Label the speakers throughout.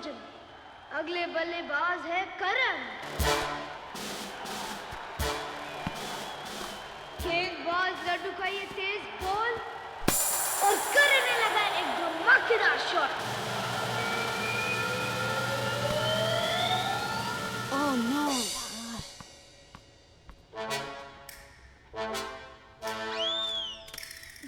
Speaker 1: सज्जन, अगले बल्लेबाज है करण। गेंदबाज लड्डू का ये तेज बॉल और करण ने लगाया एक धमाकेदार shot.
Speaker 2: Oh no.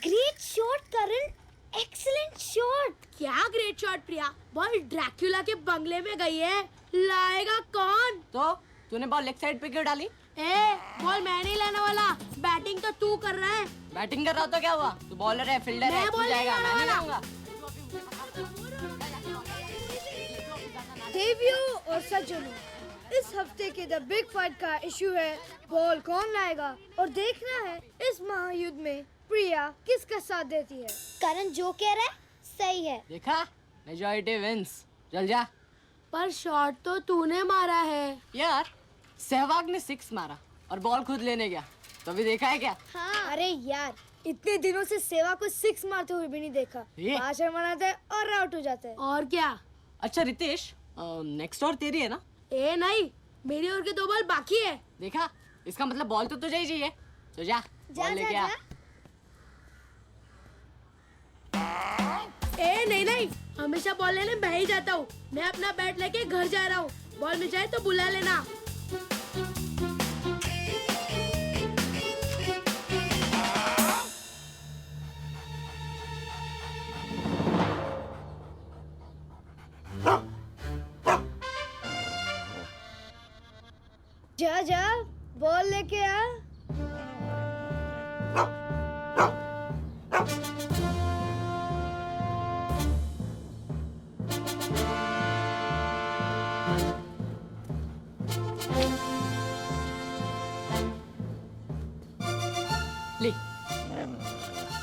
Speaker 1: Great shot Karan, excellent shot.
Speaker 3: क्या great shot Priya, ball Dracula के बंगले में गई है, लाएगा कौन?
Speaker 2: तो तूने बॉल लेग साइड पे क्यों डाली?
Speaker 3: बॉल मैं नहीं लाने वाला, बैटिंग तो तू कर रहा है।
Speaker 2: बैटिंग कर रहा तो क्या हुआ? तू बॉलर है, फील्डर है, तू जाएगा, मैं नहीं जाऊंगा।
Speaker 1: देवियों और सज्जनों, इस हफ्ते के द बिग फाइट का इशू है बॉल कौन लाएगा, और देखना है इस महायुद्ध में प्रिया किसका साथ देती है। करण जो कह रहा है सही है।
Speaker 2: देखा, मेजॉरिटी विंस। चल जा।
Speaker 3: पर शॉट तो तूने मारा है।
Speaker 2: यार, सहवाग ने 6 मारा और बॉल खुद लेने गया, तो अभी देखा है क्या?
Speaker 1: हाँ। अरे यार, इतने दिनों से सेवा को 6 मारते हुए भी नहीं देखा। 5 रन बनाते हैं और आउट हो जाते हैं।
Speaker 3: और क्या?
Speaker 2: अच्छा रितेश, नेक्स्ट ओवर तेरी है ना?
Speaker 3: नहीं, मेरी ओर के 2 बॉल बाकी है।
Speaker 2: देखा, इसका मतलब बॉल तो तुझे ही चाहिए। तो जा, बॉल लेके आ।
Speaker 3: नहीं, हमेशा बॉल लेने मैं ही जाता हूँ। मैं अपना बैट लेके घर जा रहा हूँ, बॉल मिल जाए तो बुला लेना।
Speaker 1: जा बॉल लेके आ।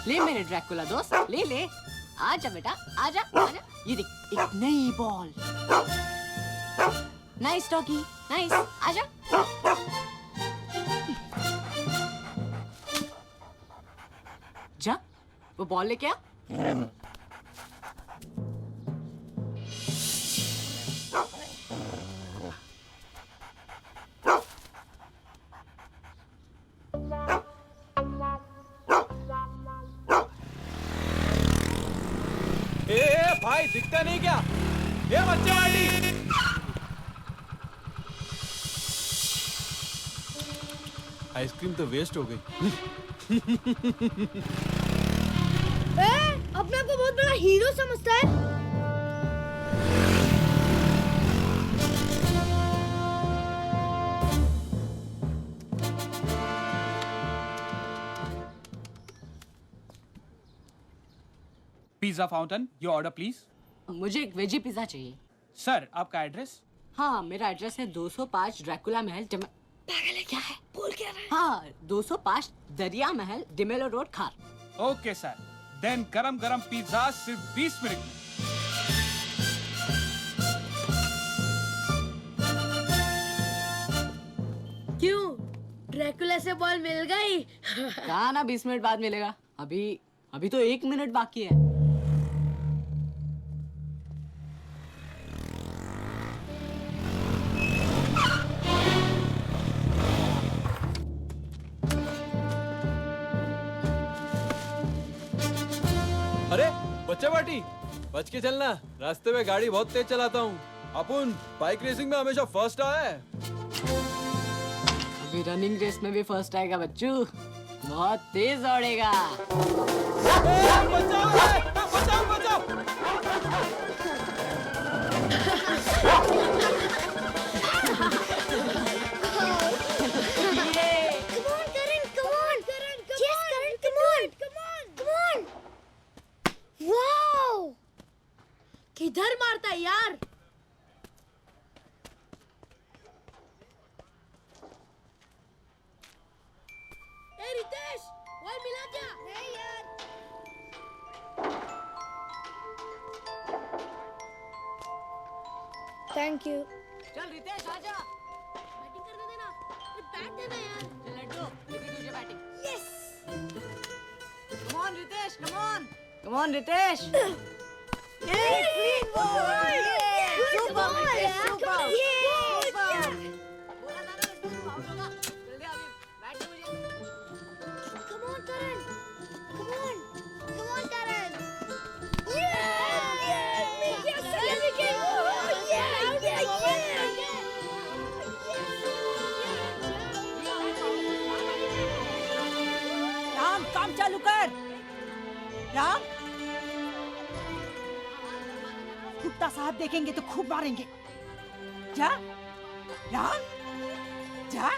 Speaker 2: ले मेरे ड्रैकुला दोस्त, ले। आजा बेटा, आजा। ये देख, एक नई बॉल। Nice doggy, nice. आजा। जा, वो बॉल लेके आ।
Speaker 4: भाई दिखता नहीं क्या? ये बच्चे वाली आइसक्रीम तो वेस्ट हो गई।
Speaker 1: अपने आप को बहुत बड़ा हीरो समझता है।
Speaker 5: Pizza fountain, your order please.
Speaker 2: मुझे एक वेजी पिज्जा चाहिए।
Speaker 5: सर, आपका एड्रेस?
Speaker 2: हाँ, मेरा एड्रेस है 205 ड्रैकुला महल पागल है क्या है? बोल क्या रहा है? हाँ, 205 दरिया महल, डिमेलो रोड, खार।
Speaker 5: ओके सर, देन गरम गरम पिज्जा सिर्फ 20 मिनट में।
Speaker 3: क्यों? ड्रैकुला से बॉल मिल गई?
Speaker 2: कहा ना 20 मिनट बाद मिलेगा। अभी तो 1 मिनट बाकी है।
Speaker 4: अरे बच्चे पार्टी, बच के चलना, रास्ते में गाड़ी बहुत तेज चलाता हूँ। अपुन बाइक रेसिंग में हमेशा फर्स्ट आया है।
Speaker 2: अभी रनिंग रेस में भी फर्स्ट आएगा बच्चू, बहुत तेज दौड़ेगा।
Speaker 4: बचाओ।
Speaker 3: किधर मारता है यार? रितेश, बॉल मिला क्या?
Speaker 1: नहीं यार। Thank you.
Speaker 2: चल रितेश आजा।
Speaker 3: बैटिंग करने देना, बैट देना यार।
Speaker 2: चल लड्डू, ये भी तुझे batting.
Speaker 1: Yes.
Speaker 2: Come on Ritesh, come on Ritesh.
Speaker 1: Clean ball.
Speaker 6: साथ देखेंगे तो खूब मारेंगे। जा राम, जा।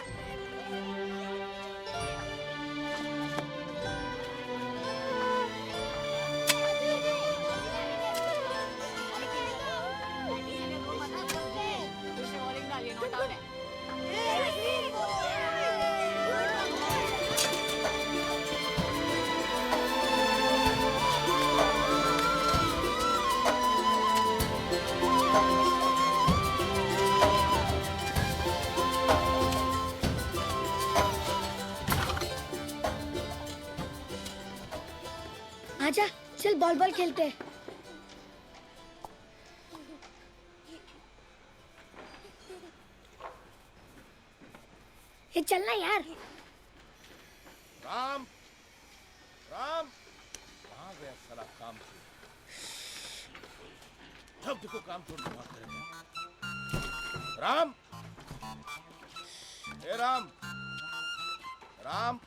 Speaker 1: आजा चल बॉल बॉल खेलते हैं। ये चलना यार।
Speaker 7: राम, राम, कहाँ गया साला काम से? जब देखो काम छोड़ के भागते रहते हैं। राम, ए राम, राम,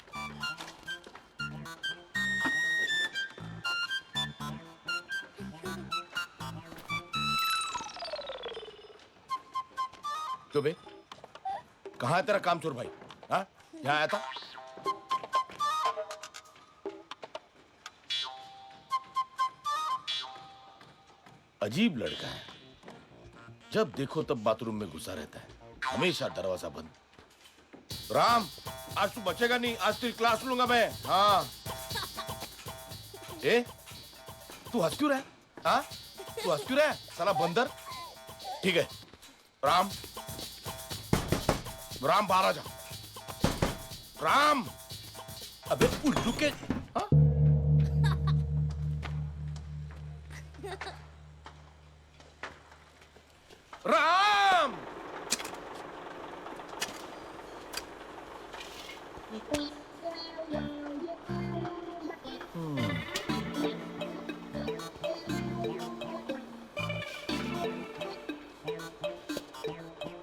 Speaker 7: क्यों बे? कहाँ है तेरा कामचोर भाई? हाँ, यहाँ आया था? अजीब लड़का है, जब देखो तब बाथरूम में घुसा रहता है, हमेशा दरवाजा बंद। राम, आज तू बचेगा नहीं, आज तेरी क्लास लूंगा मैं। हाँ, ए, तू हंस क्यों रहा है? हाँ, तू हंस क्यों रहा है, साला बंदर? ठीक है, राम, राम बाहर आ जा। राम, अबे उल्लू के, हाँ? राम,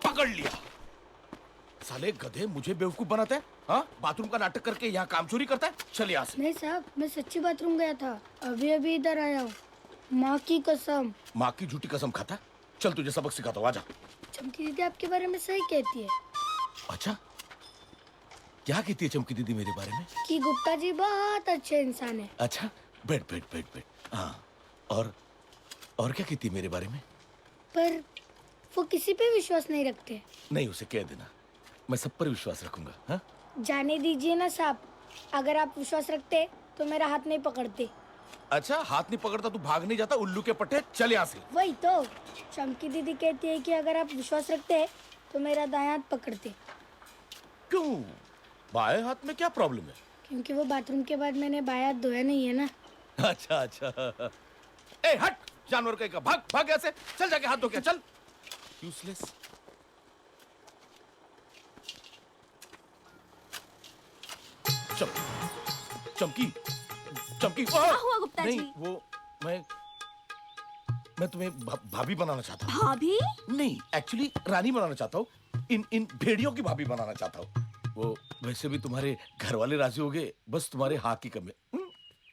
Speaker 7: पकड़ लिया। साले गधे, मुझे बेवकूफ बनाता है। हाँ, बाथरूम का नाटक करके यहाँ काम चोरी करता है। चल यहाँ से।
Speaker 1: नहीं साहब, मैं सच्ची बाथरूम गया था, अभी अभी इधर आया हूँ। माँ की कसम।
Speaker 7: माँ की झूठी कसम खाता? चल तुझे सबक सिखाता हूँ, आजा।
Speaker 1: चमकी दीदी आपके बारे में सही कहती है।
Speaker 7: अच्छा, क्या कहती है चमकी दीदी मेरे बारे में?
Speaker 1: कि गुप्ता जी बहुत अच्छे इंसान है।
Speaker 7: अच्छा, बैठ बैठ बैठ बैठ। हाँ, और क्या कहती है मेरे बारे में?
Speaker 1: पर वो किसी पे विश्वास नहीं रखते।
Speaker 7: नहीं, उसे कह देना, मैं सब पर विश्वास रखूंगा। हाँ?
Speaker 1: जाने दीजिए ना साहब, अगर आप विश्वास रखते तो मेरा हाथ नहीं पकड़ते।
Speaker 7: अच्छा, हाथ नहीं पकड़ता, तू भाग नहीं जाता, उल्लू के पट्टे। चल यहाँ से।
Speaker 1: वही तो, चमकी दीदी कहती है कि अगर आप विश्वास रखते तो मेरा दायां हाथ पकड़ते।
Speaker 7: क्यों? बाएं हाथ में क्या प्रॉब्लम है?
Speaker 1: क्योंकि वो बाथरूम के बाद मैंने बायां हाथ धोया नहीं है ना।
Speaker 7: अच्छा अच्छा। ए हट, जानवर का भाग भाग यहाँ से। चल जाके हाथ धो के चल। यूजलेस। चमकी, चमकी।
Speaker 8: क्या हुआ गुप्ता
Speaker 7: नहीं,
Speaker 8: जी?
Speaker 7: वो मैं तुम्हें भाभी बनाना चाहता हूँ।
Speaker 8: भाभी?
Speaker 7: नहीं, एक्चुअली रानी बनाना चाहता हूँ। इन भेड़ियों की भाभी बनाना चाहता हूँ। वो वैसे भी तुम्हारे घर वाले राजी हो गए, बस तुम्हारे हाँ की कमी है।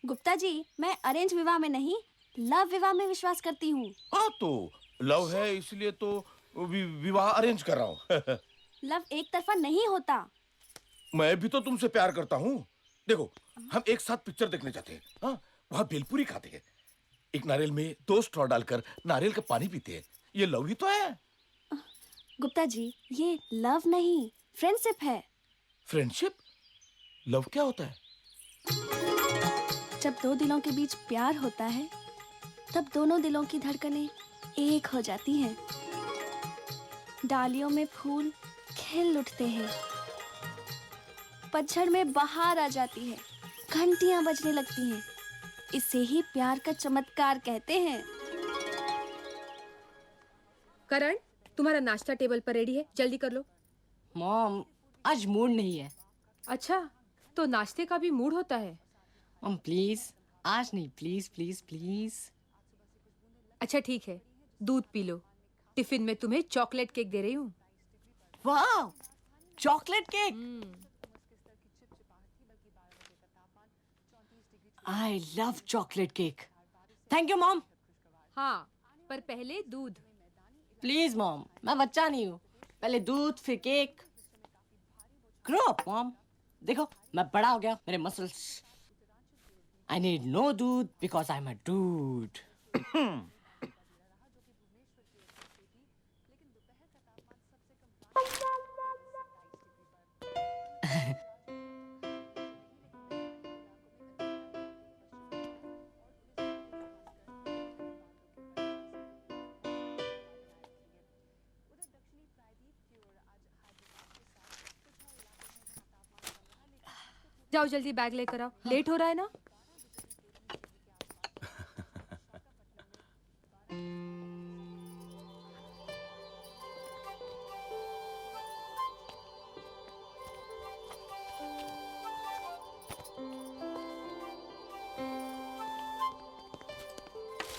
Speaker 8: गुप्ता जी, मैं अरेंज विवाह में नहीं, लव विवाह में विश्वास करती हूँ।
Speaker 7: हाँ, तो लव है इसलिए तो विवाह अरेंज कर रहा हूँ।
Speaker 8: लव एक तरफा नहीं होता।
Speaker 7: मैं भी तो तुमसे प्यार करता हूँ। देखो, हम एक साथ पिक्चर देखने जाते हैं, हाँ, वहाँ भेलपुरी खाते हैं, एक नारियल में 2 स्ट्रॉ डालकर नारियल का पानी पीते हैं। ये लव ही तो है।
Speaker 8: गुप्ता जी, ये लव नहीं, फ्रेंडशिप है।
Speaker 7: फ्रेंडशिप? लव क्या होता है?
Speaker 8: जब 2 दिलों के बीच प्यार होता है, तब दोनों दिलों की धड़कनें एक हो जाती हैं। डालियों में फूल खिल उठते हैं, पतझड़ में बहार आ जाती है, घंटियां बजने लगती हैं। इसे ही प्यार का चमत्कार कहते हैं।
Speaker 3: करण, तुम्हारा नाश्ता टेबल पर रेडी है, जल्दी कर लो।
Speaker 2: मॉम, आज मूड नहीं है।
Speaker 3: अच्छा, तो नाश्ते का भी मूड होता है?
Speaker 2: मॉम प्लीज, आज नहीं, प्लीज प्लीज प्लीज।
Speaker 3: अच्छा ठीक है, दूध पी लो। टिफिन में तुम्हें चॉकलेट केक दे रही हूँ।
Speaker 2: वाह, chocolate cake. I love chocolate cake. Thank you mom.
Speaker 3: हाँ,
Speaker 9: पर पहले दूध।
Speaker 2: प्लीज मॉम, मैं बच्चा नहीं हूँ। पहले दूध फिर केक। Grow up mom. देखो मैं बड़ा हो गया, मेरे मसल्स। आई नीड नो दूध because I am a dude.
Speaker 9: जाओ जल्दी बैग लेकर आओ, लेट हो रहा है ना।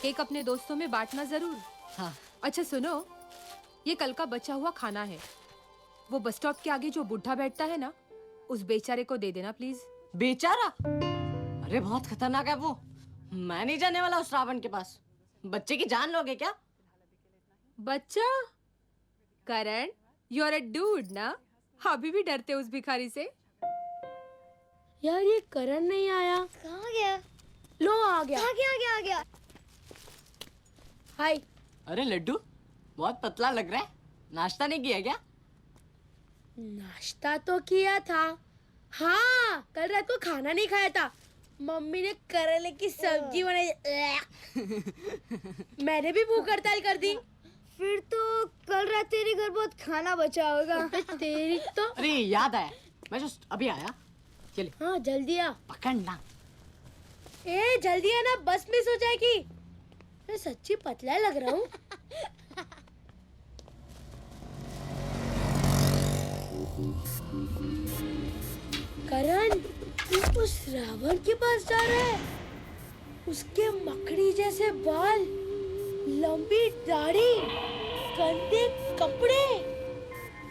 Speaker 9: केक अपने दोस्तों में बांटना जरूर।
Speaker 2: हाँ।
Speaker 9: अच्छा सुनो, ये कल का बचा हुआ खाना है। वो बस स्टॉप के आगे जो बुढ़ा बैठता है ना, उस बेचारे को दे देना प्लीज।
Speaker 2: बेचारा? अरे बहुत खतरनाक है वो। मैं नहीं जाने वाला उस रावण के पास। बच्चे की जान लोगे क्या?
Speaker 9: बच्चा? करण, यू आर अ डूड ना? अभी भी डरते उस भिखारी से?
Speaker 3: यार ये करण नहीं आया।
Speaker 1: कहाँ गया?
Speaker 3: लो आ गया।
Speaker 1: आ गया।
Speaker 3: हाय।
Speaker 2: अरे लड्डू, बहुत पतला लग रहा है। नाश्ता नहीं किया क्या?
Speaker 3: नाश्ता तो किया था। हाँ, कल रात को खाना नहीं खाया था। मम्मी ने करेले की सब्जी बनाई। मैंने भी भूख हड़ताल कर दी।
Speaker 1: फिर तो कल रात तेरे घर बहुत खाना बचा होगा।
Speaker 3: तेरी तो।
Speaker 2: अरे याद आया, मैं जस्ट अभी आया। चले।
Speaker 3: हाँ जल्दी आ।
Speaker 2: पकड़ना।
Speaker 3: ए जल्दी आना, बस मिस हो जाएगी। मैं सच्ची पतला लग रहा हूँ। करण, तू उस रावण के पास जा रहा है? उसके मकड़ी जैसे बाल, लंबी दाढ़ी, गंदे कपड़े।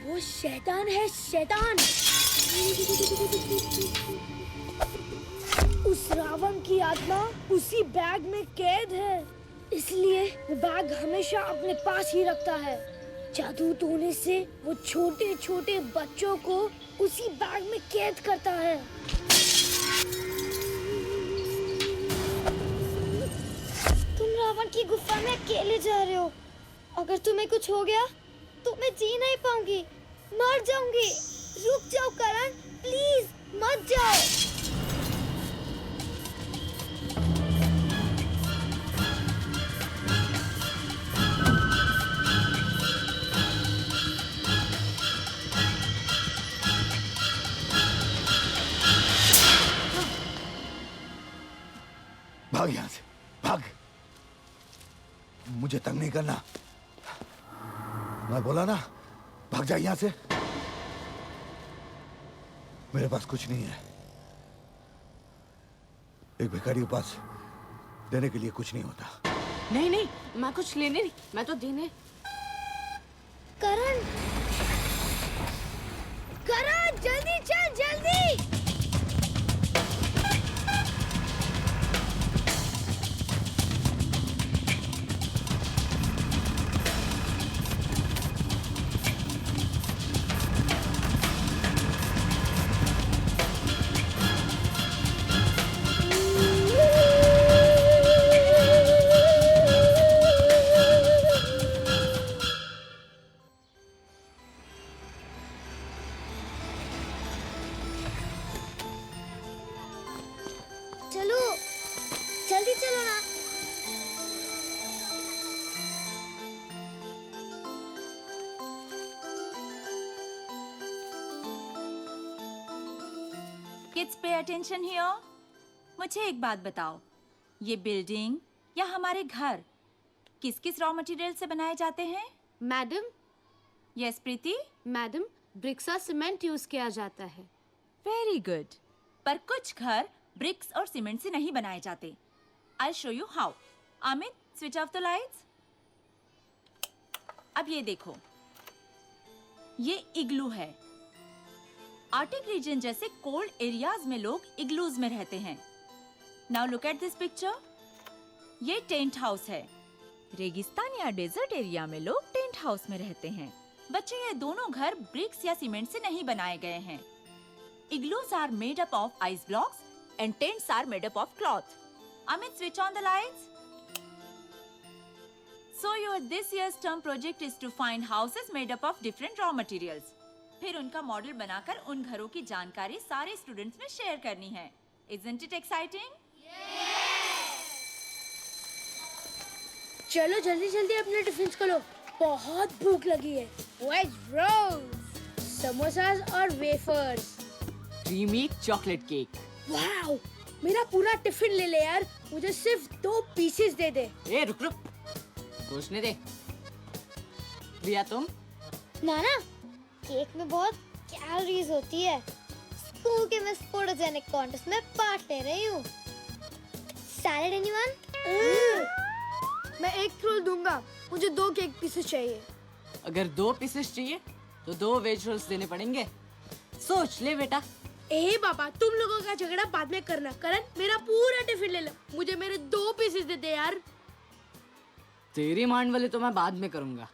Speaker 3: वो शैतान है, शैतान।
Speaker 1: उस रावण की आत्मा उसी बैग में कैद है, इसलिए वो बैग हमेशा अपने पास ही रखता है। जादू टोने से वो छोटे छोटे बच्चों को उसी बैग में कैद करता है। तुम रावण की गुफा में अकेले जा रहे हो। अगर तुम्हें कुछ हो गया तो मैं जी नहीं पाऊंगी, मर जाऊंगी। रुक जाओ करण, प्लीज मत जाओ।
Speaker 10: भाग यहाँ से, भाग। मुझे तंग नहीं करना। मैं बोला ना, भाग जा यहाँ से। मेरे पास कुछ नहीं है। एक भिखारी के पास देने के लिए कुछ नहीं होता।
Speaker 2: नहीं नहीं, मैं कुछ लेने नहीं, मैं तो देने।
Speaker 1: करण, करण जल्दी चल, जल्दी। चलो, जल्दी चलो ना।
Speaker 11: Kids pay attention here. मुझे एक बात बताओ, ये बिल्डिंग या हमारे घर किस किस रॉ मटेरियल से बनाए जाते हैं?
Speaker 9: मैडम।
Speaker 11: यस प्रीति।
Speaker 9: मैडम, ब्रिक्स और सीमेंट यूज किया जाता है।
Speaker 11: Very good. पर कुछ घर ब्रिक्स और सीमेंट से नहीं बनाए जाते। I show you how. Amit, switch off the lights. अब ये देखो, ये इग्लू है। आर्टिक रीजन जैसे कोल्ड एरियाज में लोग इग्लूज में रहते हैं। Now look at this picture. ये टेंट हाउस है। रेगिस्तान या डेजर्ट एरिया में लोग टेंट हाउस में रहते हैं। बच्चे, ये दोनों घर ब्रिक्स या सीमेंट से नहीं बनाए गए हैं। Igloos are made up of ice blocks and tents are made up of cloth. Amit, switch on the lights. So your this year's term project is to find houses made up of different raw materials. फिर उनका model बनाकर उन घरों की जानकारी सारे students में share करनी है। Isn't it exciting?
Speaker 3: चलो जल्दी जल्दी अपने टिफिन खोलो, बहुत भूख लगी है। वेज रोल्स, समोसास और wafers.
Speaker 2: Creamy chocolate cake.
Speaker 3: Wow, मेरा पूरा टिफिन ले ले यार, मुझे सिर्फ 2 पीसेस दे दे।
Speaker 2: ए रुक रुक, सोचने दे। प्रिया तुम?
Speaker 1: नाना, केक में बहुत कैलोरीज होती है। स्कूल के मैं फोटोजेनिक कॉन्टेस्ट में पार्ट ले रही हूँ। Salad anyone? मैं 1 रोल दूंगा, मुझे 2 केक पीसेस चाहिए।
Speaker 2: अगर 2 पीसेस चाहिए तो 2 वेज रोल्स देने पड़ेंगे। सोच ले बेटा।
Speaker 3: ए बाबा, तुम लोगों का झगड़ा बाद में करना। करण, मेरा पूरा टिफिन ले लो, मुझे मेरे 2 पीसेस दे दे यार।
Speaker 2: तेरी मांड वाले तो मैं बाद में करूंगा।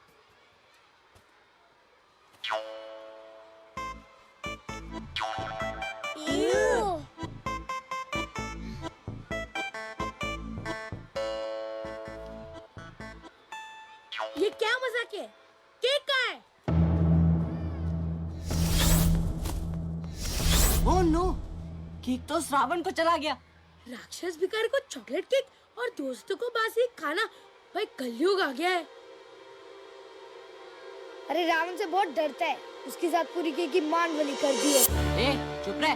Speaker 3: ये क्या मजाक है? केक कहाँ है?
Speaker 2: ओह नो, केक तो श्रावण को चला गया।
Speaker 3: राक्षस भिखारी को चॉकलेट केक और दोस्तों को बासी खाना। भाई कलयुग आ गया है।
Speaker 1: अरे रावण से बहुत डरता है, उसके साथ पूरी केक की मांडवली कर दी है।
Speaker 2: ए चुप रह,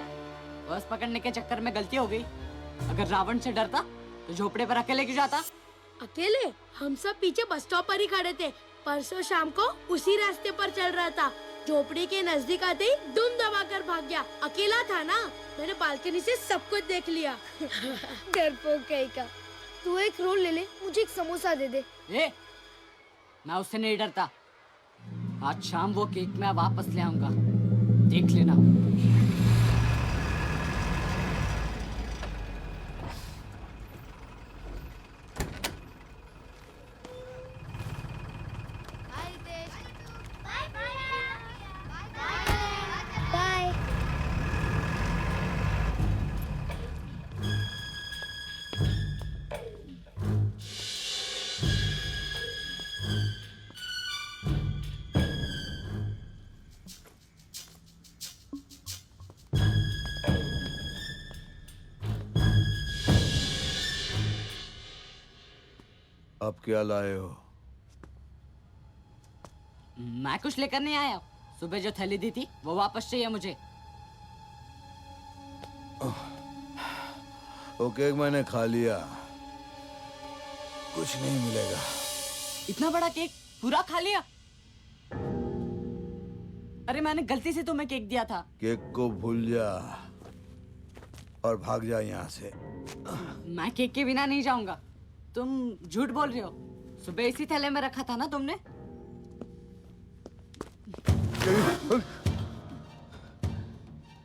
Speaker 2: बस पकड़ने के चक्कर में गलती हो गई। अगर रावण से डरता तो झोपड़े पर अकेले क्यों जाता?
Speaker 3: अकेले? हम सब पीछे बस स्टॉप पर ही खड़े थे। परसों शाम को उसी रास्ते पर चल रहा था। झोपड़ी के नजदीक आते ही दुम दबाकर भाग गया। अकेला था ना, मैंने बालकनी से सब कुछ देख लिया।
Speaker 1: डरपोक कहीं का। तू 1 रोल ले ले, मुझे 1 समोसा दे दे।
Speaker 2: ए, मैं उससे नहीं डरता। आज शाम वो केक मैं वापस ले आऊंगा, देख लेना।
Speaker 1: बाय।
Speaker 10: अब क्या लाए हो?
Speaker 2: मैं कुछ लेकर नहीं आया। सुबह जो थैली दी थी वो वापस चाहिए मुझे।
Speaker 10: वो केक मैंने खा लिया, कुछ नहीं मिलेगा।
Speaker 2: इतना बड़ा केक पूरा खा लिया? अरे मैंने गलती से तुम्हें केक दिया था।
Speaker 10: केक को भूल जा और भाग जा यहाँ से।
Speaker 2: मैं केक के बिना नहीं जाऊंगा। तुम झूठ बोल रहे हो। सुबह इसी थैले में रखा था ना तुमने?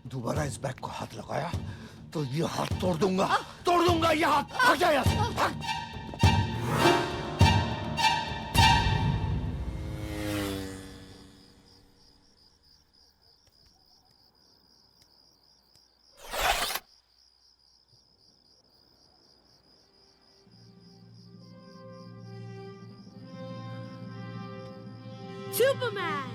Speaker 10: दोबारा इस बैग को हाथ लगाया तो ये हाथ तोड़ दूंगा, तोड़ दूंगा ये हाथ। भाग जा यहाँ से, भाग।
Speaker 3: सुपरमैन।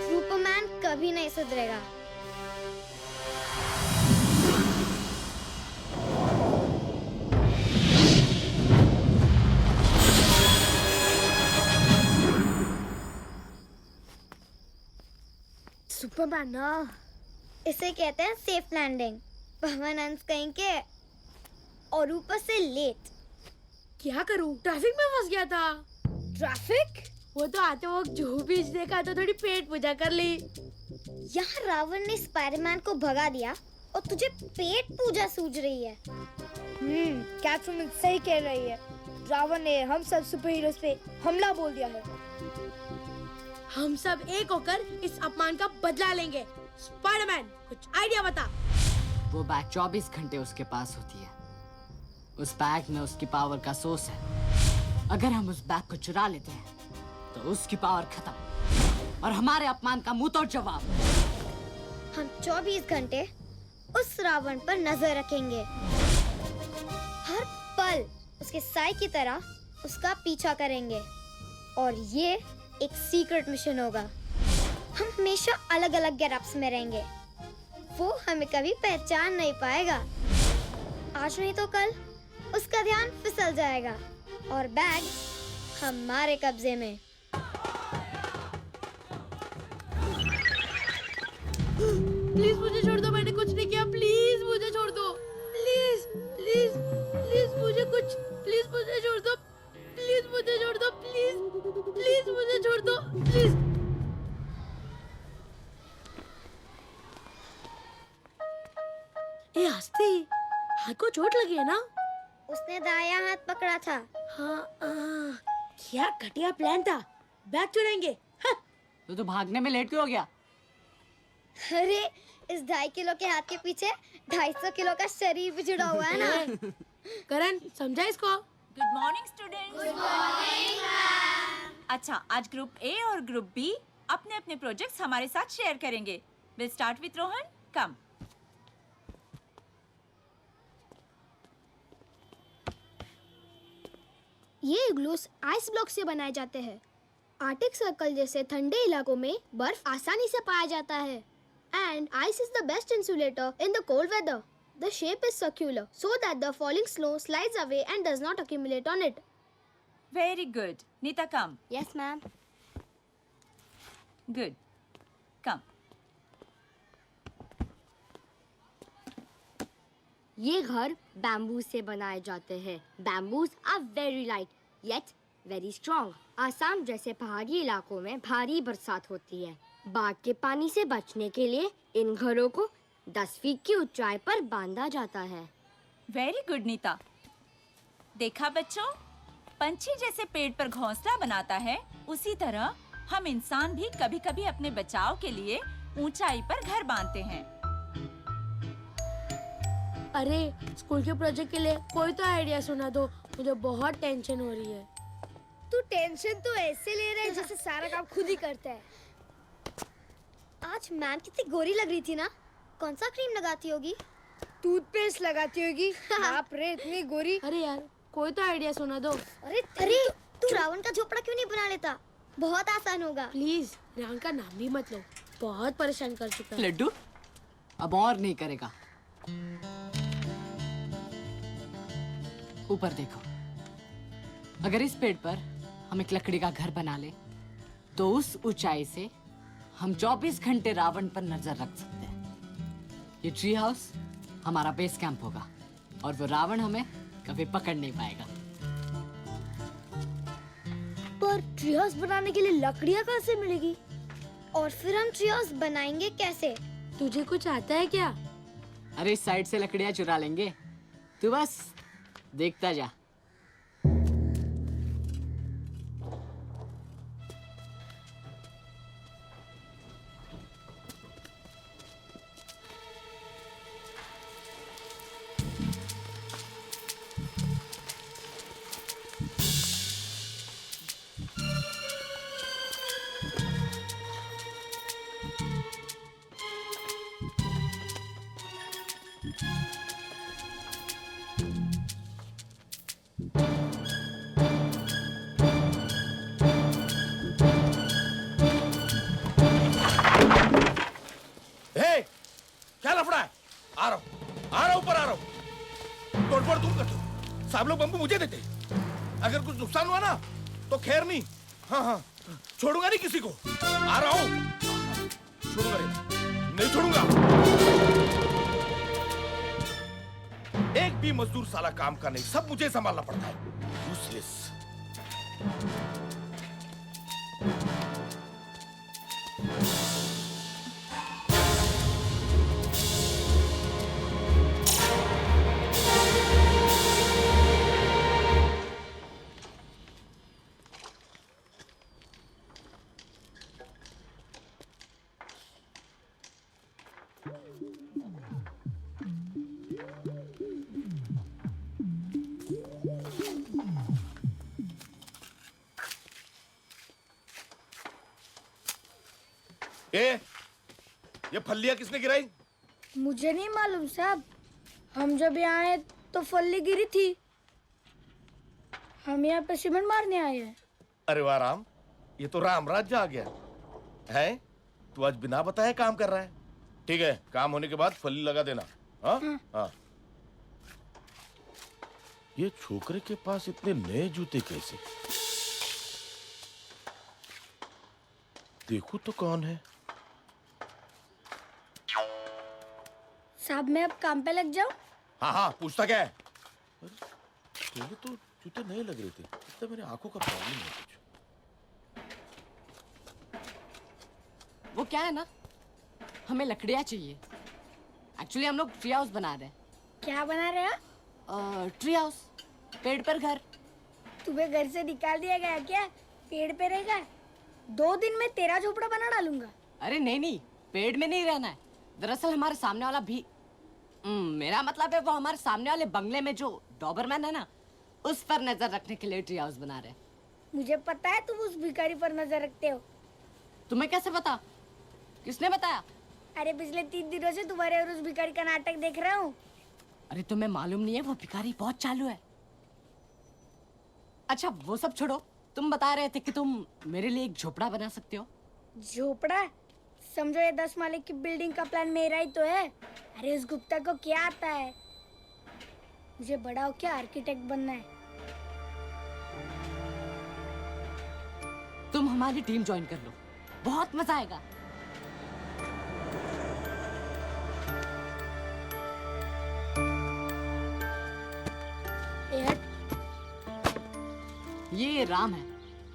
Speaker 1: सुपरमैन कभी नहीं सुधरेगा।
Speaker 3: सुपरमैन ना,
Speaker 1: इसे कहते हैं सेफ लैंडिंग। भवन अंश कहीं के और ऊपर से लेट।
Speaker 3: क्या करूं, ट्रैफिक में फंस गया था।
Speaker 1: ट्रैफिक?
Speaker 3: वो तो आते वक्त जो बीच देखा तो थोड़ी पेट पूजा कर ली।
Speaker 1: यहाँ रावण ने स्पाइडरमैन को भगा दिया और तुझे पेट पूजा सूझ रही है। कैटवुमन सही कह रही है। रावण ने हम सब सुपर हीरोज पे हमला बोल दिया है।
Speaker 3: हम सब एक होकर इस अपमान का बदला लेंगे। स्पाइडरमैन, कुछ आइडिया बता।
Speaker 2: वो बैग 24 घंटे उसके पास होती है। उस बैग में उसकी पावर का सोर्स है। अगर हम उस बैग को चुरा लेते हैं तो उसकी पावर खत्म और हमारे अपमान का मुंह तोड़ जवाब।
Speaker 1: हम 24 घंटे उस रावण पर नजर रखेंगे। हर पल उसके साय की तरह उसका पीछा करेंगे और ये एक सीक्रेट मिशन होगा। हम हमेशा अलग अलग गेटअप्स में रहेंगे। वो हमें कभी पहचान नहीं पाएगा। आज नहीं तो कल उसका ध्यान फिसल जाएगा और बैग हमारे कब्जे में।
Speaker 3: प्लीज मुझे छोड़ दो, मैंने कुछ नहीं किया। प्लीज मुझे छोड़ दो। प्लीज प्लीज प्लीज मुझे कुछ, प्लीज मुझे छोड़ दो। प्लीज मुझे छोड़ दो। प्लीज प्लीज मुझे छोड़ दो। प्लीज। ए हस्ती, हाथ को चोट लगी है ना?
Speaker 1: उसने दायां हाथ पकड़ा था।
Speaker 3: हाँ, क्या घटिया प्लान था। बैग चुराएंगे। हाँ।
Speaker 2: तो भागने में लेट क्यों हो गया?
Speaker 1: अरे इस 2.5 किलो के हाथ के पीछे 250 किलो का शरीर भी जुड़ा हुआ है ना।
Speaker 3: करण, समझा इसको?
Speaker 11: Good morning students. अच्छा, आज ग्रुप ए और ग्रुप बी अपने अपने प्रोजेक्ट्स हमारे साथ शेयर करेंगे। Will start with Rohan. Come.
Speaker 1: ये इग्लूस आइस ब्लॉक से बनाए जाते हैं। आर्टिक सर्कल जैसे ठंडे इलाकों में बर्फ आसानी से पाया जाता है। And ice is the best insulator in the cold weather. The shape is circular so that the falling snow slides away and does not accumulate on it.
Speaker 11: Very good. Nita, come.
Speaker 1: Yes, ma'am.
Speaker 11: Good. Come.
Speaker 1: ये घर bamboo से बनाए जाते हैं। Bamboos are very light yet very strong. Assam जैसे पहाड़ी इलाकों में भारी बरसात होती है। बाढ़ के पानी से बचने के लिए इन घरों को 10 फीट की ऊंचाई पर बांधा जाता है।
Speaker 11: Very good Nita. देखा बच्चों, पंछी जैसे पेड़ पर घोंसला बनाता है, उसी तरह हम इंसान भी कभी-कभी अपने बचाव के लिए ऊंचाई पर घर बांधते हैं।
Speaker 3: अरे स्कूल के प्रोजेक्ट के लिए कोई तो आइडिया सुना दो, मुझे बहुत टेंशन हो रही है।
Speaker 1: तू टेंशन तो ऐसे ले रहा है जैसे सारा काम खुद ही करता है। आज मैम कितनी गोरी लग रही थी ना। कौन सा क्रीम लगाती होगी? टूथपेस्ट लगाती होगी। बाप रे, इतनी गोरी।
Speaker 3: अरे यार, कोई तो आइडिया सुना दो।
Speaker 1: अरे तू रावण का झोपड़ा क्यों नहीं बना लेता? बहुत आसान होगा।
Speaker 3: प्लीज रावण का नाम भी मत लो, बहुत परेशान कर चुका है।
Speaker 2: लड्डू अब और नहीं करेगा। ऊपर देखो, अगर इस पेड़ पर हम एक लकड़ी का घर बना ले तो उस ऊंचाई से हम 24 घंटे रावण पर नजर रख सकते हैं। ये ट्री हाउस हमारा बेस कैंप होगा और वो रावण हमें कभी पकड़ नहीं पाएगा।
Speaker 1: पर ट्री हाउस बनाने के लिए लकड़ियाँ कहाँ से मिलेगी? और फिर हम ट्री हाउस बनाएंगे कैसे?
Speaker 3: तुझे कुछ आता है क्या?
Speaker 2: अरे इस साइड से लकड़ियाँ चुरा लेंगे, तू बस देखता जा।
Speaker 7: क्या लफड़ा है? आ रहा हूँ, ऊपर आ रहा हूँ। तोड़फोड़ तुम करते हो, सब लोग बम्बू मुझे देते। अगर कुछ नुकसान हुआ ना तो खैर नहीं। हाँ, छोड़ूंगा नहीं किसी को। आ रहा हूँ, छोड़ूंगा नहीं छोड़ूंगा। एक भी मजदूर साला काम का नहीं, सब मुझे संभालना पड़ता है। यूजलेस। ये फल्लियां किसने गिराई?
Speaker 1: मुझे नहीं मालूम साहब, हम जब यहाँ आए तो फल्ली गिरी थी। हम यहाँ पे सीमेंट मारने आए हैं।
Speaker 7: अरे वाह राम, ये तो राम राज्य आ गया है। तू आज बिना बताए काम कर रहा है। ठीक है, काम होने के बाद फल्ली लगा देना। हाँ हाँ। ये छोकरे के पास इतने नए जूते कैसे? देखो तो कौन है।
Speaker 1: साहब मैं अब काम पे लग जाऊं?
Speaker 7: हाँ हाँ, पूछता क्या है? पहले तो जूते नए लग रहे थे, तो मेरे आंखों का प्रॉब्लम है कुछ।
Speaker 2: वो क्या है ना, हमें लकड़ियाँ चाहिए। एक्चुअली हम लोग ट्री हाउस बना रहे हैं।
Speaker 1: क्या बना रहे हो?
Speaker 2: ट्री हाउस, पेड़ पर घर।
Speaker 1: तुम्हें घर से निकाल दिया गया क्या? पेड़ पे रहेगा? 2 दिन में तेरा झोपड़ा बना डालूंगा।
Speaker 2: अरे नहीं नहीं, पेड़ में नहीं रहना है। दरअसल हमारे सामने वाला भी मेरा मतलब है वो हमारे सामने वाले बंगले में जो डॉबरमैन है ना, उस पर नजर रखने के लिए ट्री हाउस बना रहे हैं।
Speaker 1: मुझे पता है तुम उस भिखारी पर नजर रखते हो।
Speaker 2: तुम्हें कैसे पता? किसने बताया?
Speaker 1: अरे पिछले 3 दिनों से तुम्हारे और उस भिखारी का नाटक देख रहा हूँ।
Speaker 2: अरे तुम्हें मालूम नहीं है वो भिखारी बहुत चालू है। अच्छा वो सब छोड़ो, तुम बता रहे थे कि तुम मेरे लिए एक झोपड़ा बना सकते हो।
Speaker 1: झोपड़ा? समझो ये 10 माले की बिल्डिंग का प्लान मेरा ही तो है। अरे उस गुप्ता को क्या आता है? मुझे बड़ा हो क्या आर्किटेक्ट बनना है।
Speaker 2: तुम हमारी टीम ज्वाइन कर लो, बहुत मजा आएगा। ये राम है,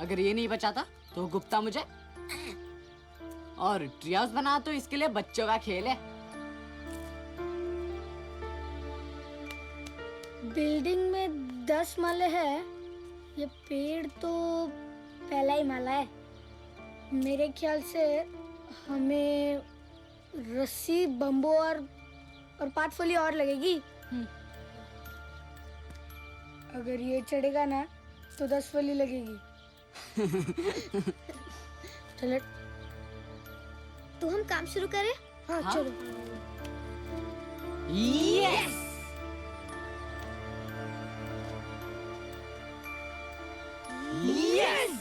Speaker 2: अगर ये नहीं बचाता तो गुप्ता मुझे। और ट्री हाउस बना तो इसके लिए बच्चों का खेल है।
Speaker 1: बिल्डिंग में 10 माले हैं। ये पेड़ तो पहला ही माला है। मेरे ख्याल से हमें रस्सी, बम्बू और पाटफोली और लगेगी। अगर ये चढ़ेगा ना तो 10 फली लगेगी। चलो तो हम काम शुरू करें? हाँ,
Speaker 2: हाँ?
Speaker 1: चलो।
Speaker 2: यस! यस!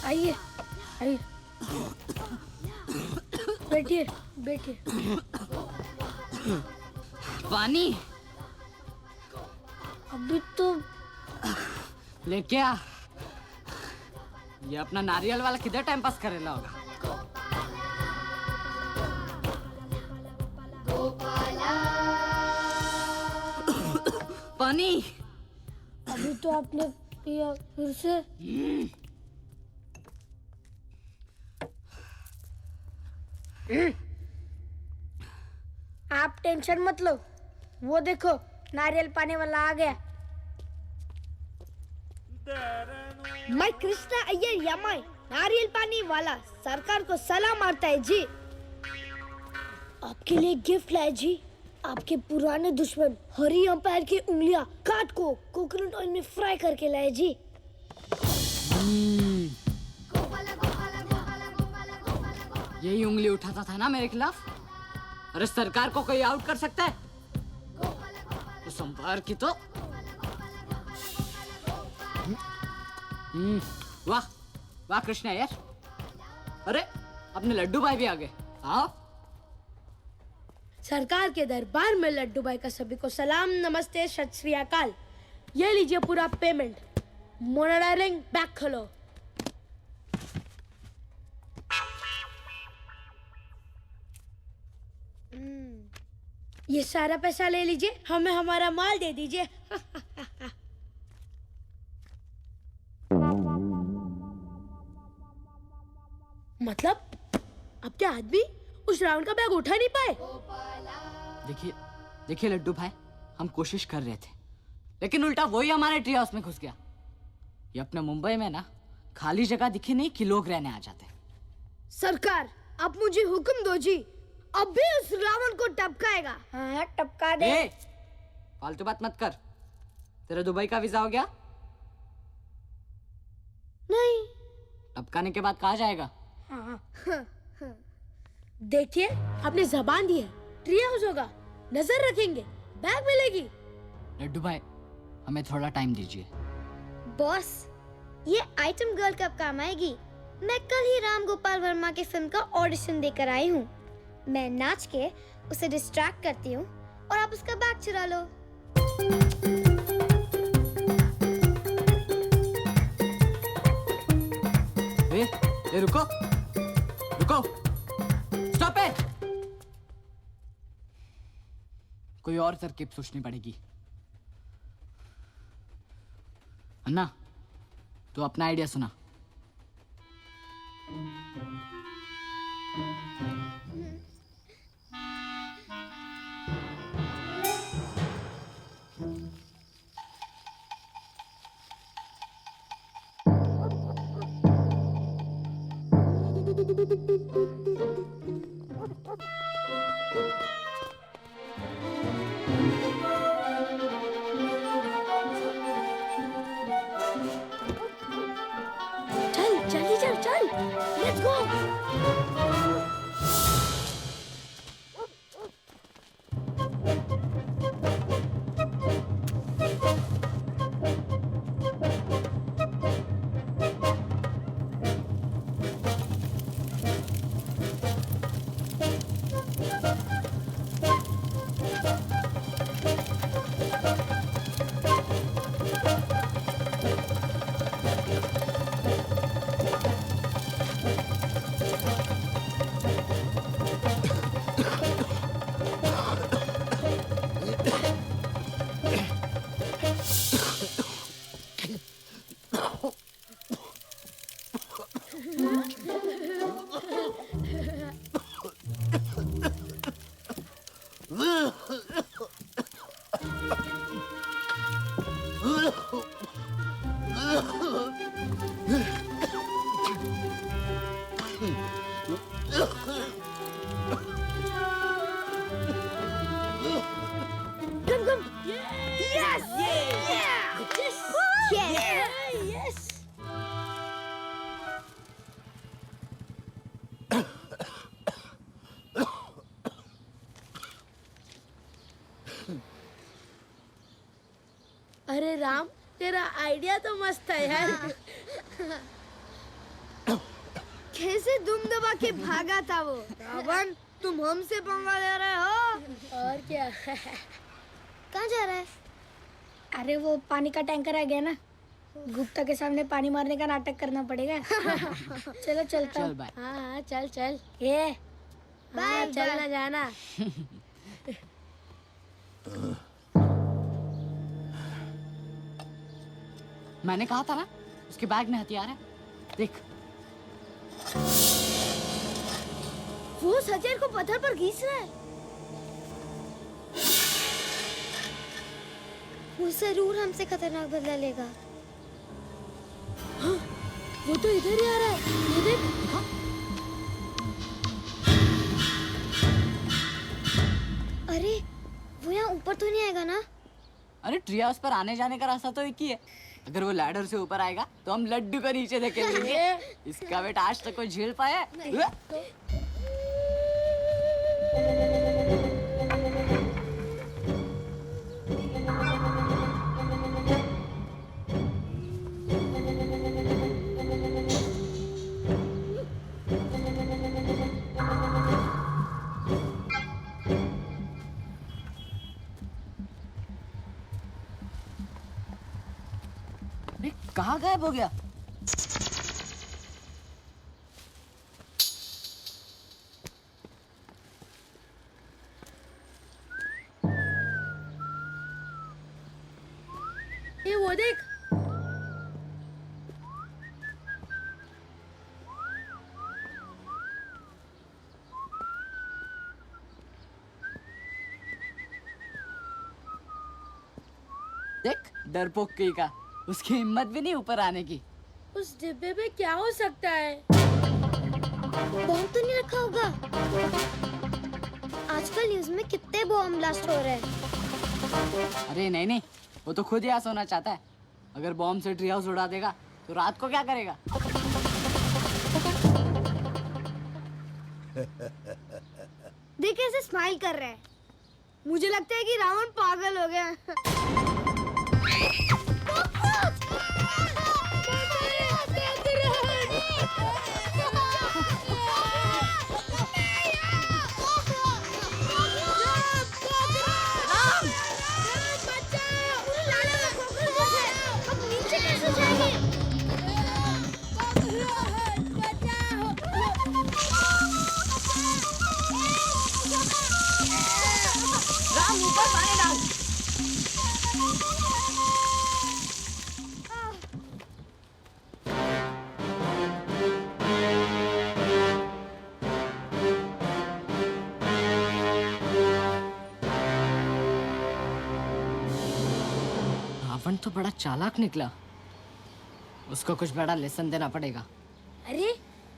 Speaker 1: आइए आइए, बैठिए बैठिए।
Speaker 2: पानी
Speaker 1: अभी तो
Speaker 2: लेके आ। ये अपना नारियल वाला किधर टाइम पास करेला होगा। पानी
Speaker 1: अभी तो आपने पिया फिर से। आप टेंशन मत लो, वो देखो नारियल पानी वाला आ गया। मैं कृष्णा अय्यर यामाई, नारियल पानी वाला सरकार को सलाम मारता है जी। आपके लिए गिफ्ट लाए जी। आपके पुराने दुश्मन हरी अंपायर की उंगलियां काट को कोकोनट ऑयल में फ्राई करके लाए जी।
Speaker 2: यही उंगली उठाता था ना मेरे खिलाफ। अरे सरकार को कोई आउट कर सकता है? उस अंपायर की तो वाह वाह कृष्णा यार। अरे अपने लड्डू भाई भी आ गए। आओ।
Speaker 3: सरकार के दरबार में लड्डू भाई का सभी को सलाम, नमस्ते, सत श्री अकाल। ये लीजिए पूरा पेमेंट। मोना डार्लिंग बैग खोलो। ये सारा पैसा ले लीजिए, हमें हमारा माल दे दीजिए। मतलब आपके आदमी उस रावण का बैग उठा नहीं पाए?
Speaker 2: देखिए लड्डू भाई, हम कोशिश कर रहे थे, लेकिन उल्टा वही हमारे ट्री हाउस में घुस गया। ये अपने मुंबई में ना खाली जगह दिखी नहीं कि लोग रहने आ जाते।
Speaker 1: सरकार, आप मुझे हुक्म दो जी, अब भी उस रावण को टपकाएगा। हाँ, टपका दे।
Speaker 2: फालतू बात मत कर। तेरा दुबई का वीजा हो गया?
Speaker 1: नहीं।
Speaker 2: टपकाने के बाद कहाँ जाएगा?
Speaker 3: देखिए, आपने जबान दी है, ट्री हाउस होगा, नजर रखेंगे, बैग मिलेगी।
Speaker 2: लड्डू भाई, हमें थोड़ा टाइम दीजिए।
Speaker 1: बॉस, ये आइटम गर्ल कब काम आएगी? मैं कल ही राम गोपाल वर्मा की फिल्म का ऑडिशन देकर आई हूँ। मैं नाच के उसे डिस्ट्रैक्ट करती हूँ और आप उसका बैग चुरा लो।
Speaker 2: ए, रुको, स्टॉप इट। कोई और तरकीब सोचनी पड़ेगी। अन्ना, तू अपना आइडिया सुना।
Speaker 3: चल जल्दी चल, लेट्स गो। अरे राम, तेरा आइडिया तो मस्त है यार।
Speaker 1: कैसे दुम दबा के भागा था वो रावण। तुम हमसे पंगा ले रहे हो।
Speaker 3: और क्या।
Speaker 1: कहाँ जा रहा है? अरे वो पानी का टैंकर आ गया ना, गुप्ता के सामने पानी मारने का नाटक करना पड़ेगा। चलो चलता हूँ।
Speaker 3: हाँ चल चल।
Speaker 1: ये
Speaker 3: बाय, चलना जाना।
Speaker 2: मैंने कहा था ना, उसके बैग में हथियार है। देख,
Speaker 1: वो उस हथियार को पत्थर पर घिस रहा है। वो जरूर हमसे खतरनाक बदला लेगा।
Speaker 3: हाँ, वो तो इधर ही आ रहा है, ये देख।
Speaker 1: अरे वो यहाँ ऊपर तो नहीं आएगा ना?
Speaker 2: अरे ट्री हाउस पर आने जाने का रास्ता तो एक ही है। अगर वो लैडर से ऊपर आएगा तो हम लड्डू को नीचे धकेलेंगे। इसका बेटा आज तक कोई झेल पाया? कहाँ गायब हो गया?
Speaker 3: देख।
Speaker 2: देख डरपोक कहीं का, उसकी हिम्मत भी नहीं ऊपर आने की।
Speaker 3: उस डिब्बे में क्या हो सकता है?
Speaker 1: बॉम्ब तो नहीं रखा होगा? आजकल न्यूज़ में कितने बॉम्ब ब्लास्ट हो रहे हैं।
Speaker 2: अरे नहीं नहीं, वो तो खुद यहाँ सोना चाहता है। अगर बॉम्ब से ट्री हाउस उड़ा देगा तो रात को क्या करेगा?
Speaker 1: देख कैसे स्माइल कर रहे हैं। मुझे लगता है कि रावण पागल हो गया।
Speaker 2: राम ऊपर पानी डाल। रावण तो बड़ा चालाक निकला। उसको कुछ बड़ा लेसन देना पड़ेगा।
Speaker 1: अरे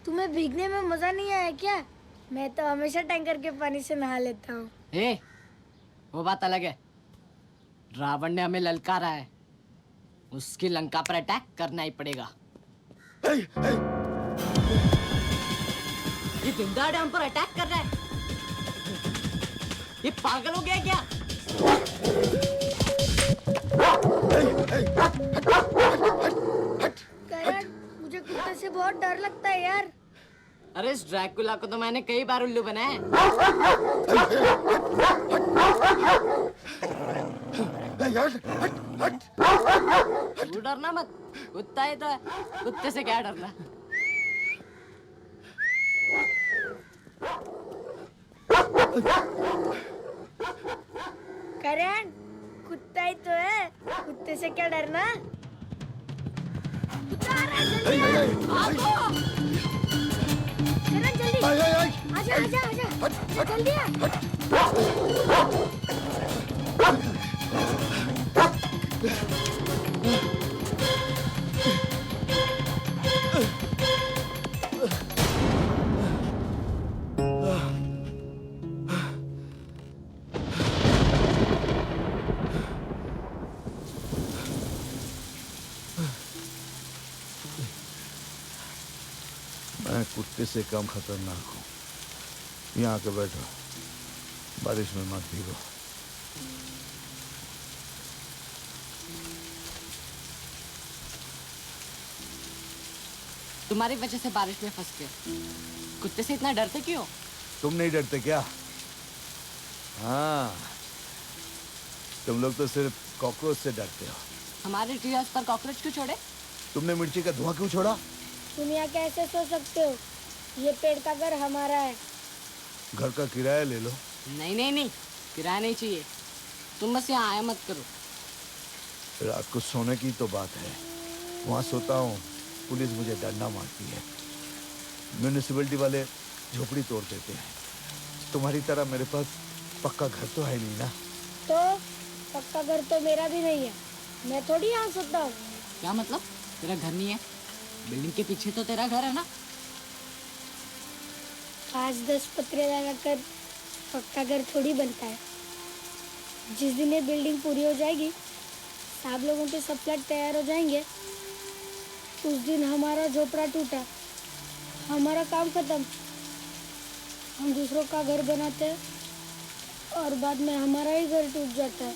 Speaker 1: तुम्हें भीगने में मजा नहीं आया क्या? मैं तो हमेशा टैंकर के पानी से नहा लेता हूँ।
Speaker 2: ए, वो बात अलग है। रावण ने हमें ललकारा है, उसकी लंका पर अटैक करना ही पड़ेगा। ये जिंदा डैम पर अटैक कर रहा है। ये पागल हो गया है क्या?
Speaker 1: करण, मुझे कुत्ते से बहुत डर लगता है यार।
Speaker 2: अरे इस ड्रैकुला को तो मैंने कई बार उल्लू बनाया है। तू डरना मत, कुत्ता ही तो है, कुत्ते से क्या डरना।
Speaker 1: करण, कुत्ता ही तो है, कुत्ते से क्या डरना। कुत्ता आ रहा है, जल्दी आ। करण जल्दी आजा आजा आजा, जल्दी आ।
Speaker 10: मैं कुत्ते से कम खतरनाक हूँ। यहाँ आके बैठो, बारिश में मत भीगो।
Speaker 2: तुम्हारी वजह से बारिश में फंस गए। कुत्ते से इतना डरते क्यों?
Speaker 10: तुम नहीं डरते क्या? हाँ, तुम लोग तो सिर्फ कॉकरोच से डरते हो।
Speaker 2: हमारे ट्री हाउस पर कॉकरोच क्यों छोड़े?
Speaker 10: तुमने मिर्ची का धुआं क्यों छोड़ा?
Speaker 1: तुम यहाँ कैसे सो सकते हो? ये पेड़ का घर हमारा है।
Speaker 10: घर का किराया ले लो।
Speaker 2: नहीं नहीं नहीं, किराया नहीं चाहिए। तुम बस यहाँ आया मत करो।
Speaker 10: रात को सोने की तो बात है, वहाँ सोता हूँ, पुलिस मुझे डंडा मारती है। म्यूनिसिपैलिटी वाले झोपड़ी तोड़ देते हैं। तुम्हारी तरह मेरे पास पक्का घर तो है नहीं ना।
Speaker 1: तो पक्का घर तो मेरा भी नहीं है, मैं थोड़ी यहाँ सोता हूँ।
Speaker 2: क्या मतलब? तेरा घर नहीं है? बिल्डिंग के पीछे तो तेरा घर है ना?
Speaker 1: 5-10 पत्रे लगाकर पक्का घर थोड़ी बनता है। जिस दिन ये बिल्डिंग पूरी हो जाएगी, सब लोगों के सब फ्लैट तैयार हो जाएंगे, उस दिन हमारा झोपड़ा टूटा, हमारा काम खत्म। हम दूसरों का घर बनाते हैं और बाद में हमारा ही घर टूट जाता है।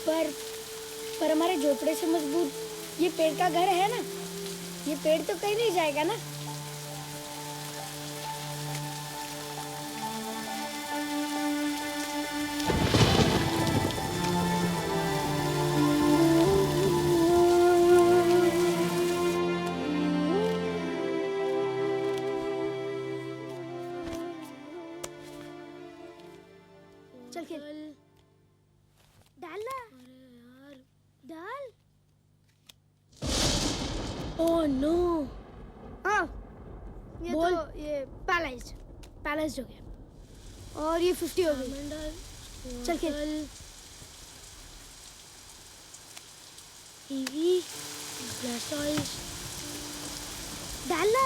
Speaker 1: पर हमारे झोपड़े से मजबूत ये पेड़ का घर है ना, ये पेड़ तो कहीं नहीं जाएगा ना। चल खेल। डाल ना। अरे यार, डाल।
Speaker 3: Oh no.
Speaker 1: हाँ ये
Speaker 3: बोल।
Speaker 1: तो ये पैलेस
Speaker 3: पैलेस हो गया।
Speaker 1: और ये 50 हो गई। चल खेल।
Speaker 3: कीवी, ब्लास्टॉइस,
Speaker 1: डालना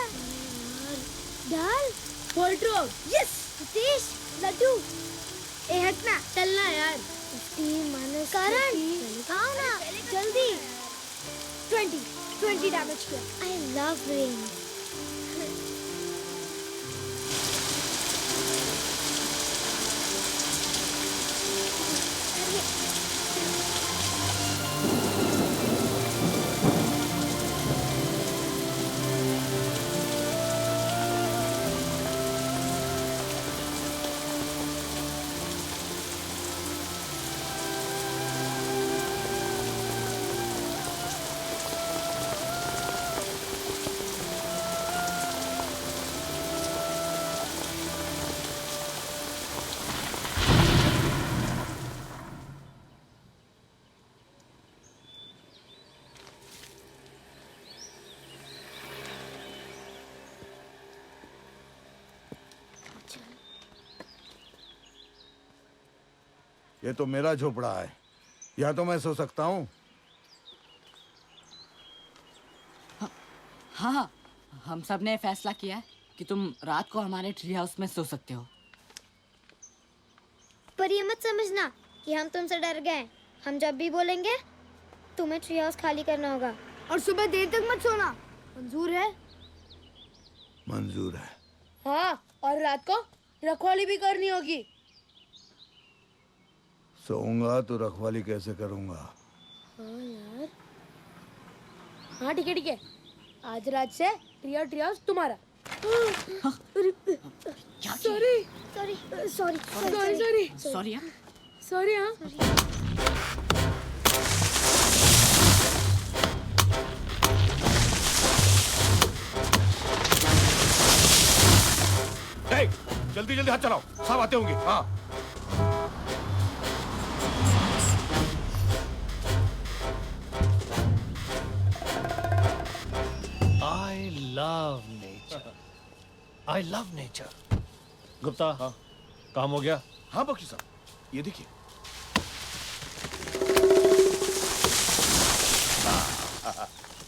Speaker 1: डाल।
Speaker 3: पोल्ट्रो।
Speaker 1: यस सतीश लड्डू। ए हटना।
Speaker 3: चलना यार।
Speaker 1: 50 माइनस करण आओ ना जल्दी। 20 डैमेज किया। I love rain.
Speaker 10: ये तो मेरा झोपड़ा है, या तो मैं सो सकता हूँ।
Speaker 2: हाँ, हम सब ने फैसला किया है कि तुम रात को हमारे ट्री हाउस में सो सकते हो।
Speaker 1: पर ये मत समझना कि हम तुमसे डर गए। हम जब भी बोलेंगे तुम्हें ट्री हाउस खाली करना होगा। और सुबह देर तक मत सोना। मंजूर है?
Speaker 10: मंजूर है।
Speaker 3: हाँ, और रात को रखवाली भी करनी होगी।
Speaker 10: सोऊंगा तो रखवाली कैसे करूंगा?
Speaker 3: हाँ यार। हाँ ठीक है ठीक है। आज रात से ट्री हाउस तुम्हारा। Sorry
Speaker 1: sorry sorry
Speaker 3: sorry sorry
Speaker 2: sorry यार।
Speaker 3: सॉरी। हाँ
Speaker 7: जल्दी जल्दी हाथ चलाओ, सब आते होंगे। हाँ
Speaker 12: I love nature. गुप्ता, हाँ काम हो गया?
Speaker 7: हाँ बख्शी साहब, ये देखिए।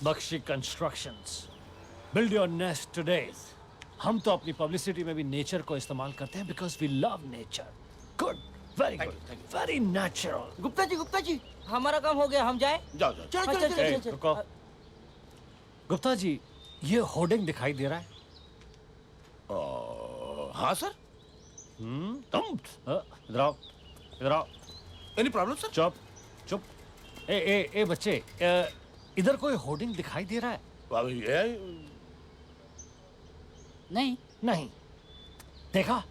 Speaker 12: Bakshi constructions, build your nest today. हम तो अपनी पब्लिसिटी में भी नेचर को इस्तेमाल करते हैं because we love nature. Good, very good, very natural.
Speaker 2: Gupta ji हमारा काम हो गया, हम जाए?
Speaker 7: जाओ जाओ।
Speaker 2: चलो
Speaker 12: रुको। गुप्ता जी, ये होर्डिंग दिखाई दे रहा है?
Speaker 7: हाँ सर।
Speaker 12: तुम इधर आओ, इधर आओ।
Speaker 7: Any problem sir?
Speaker 12: चुप चुप। ए बच्चे, इधर कोई होर्डिंग दिखाई दे रहा है?
Speaker 2: नहीं।
Speaker 12: नहीं देखा?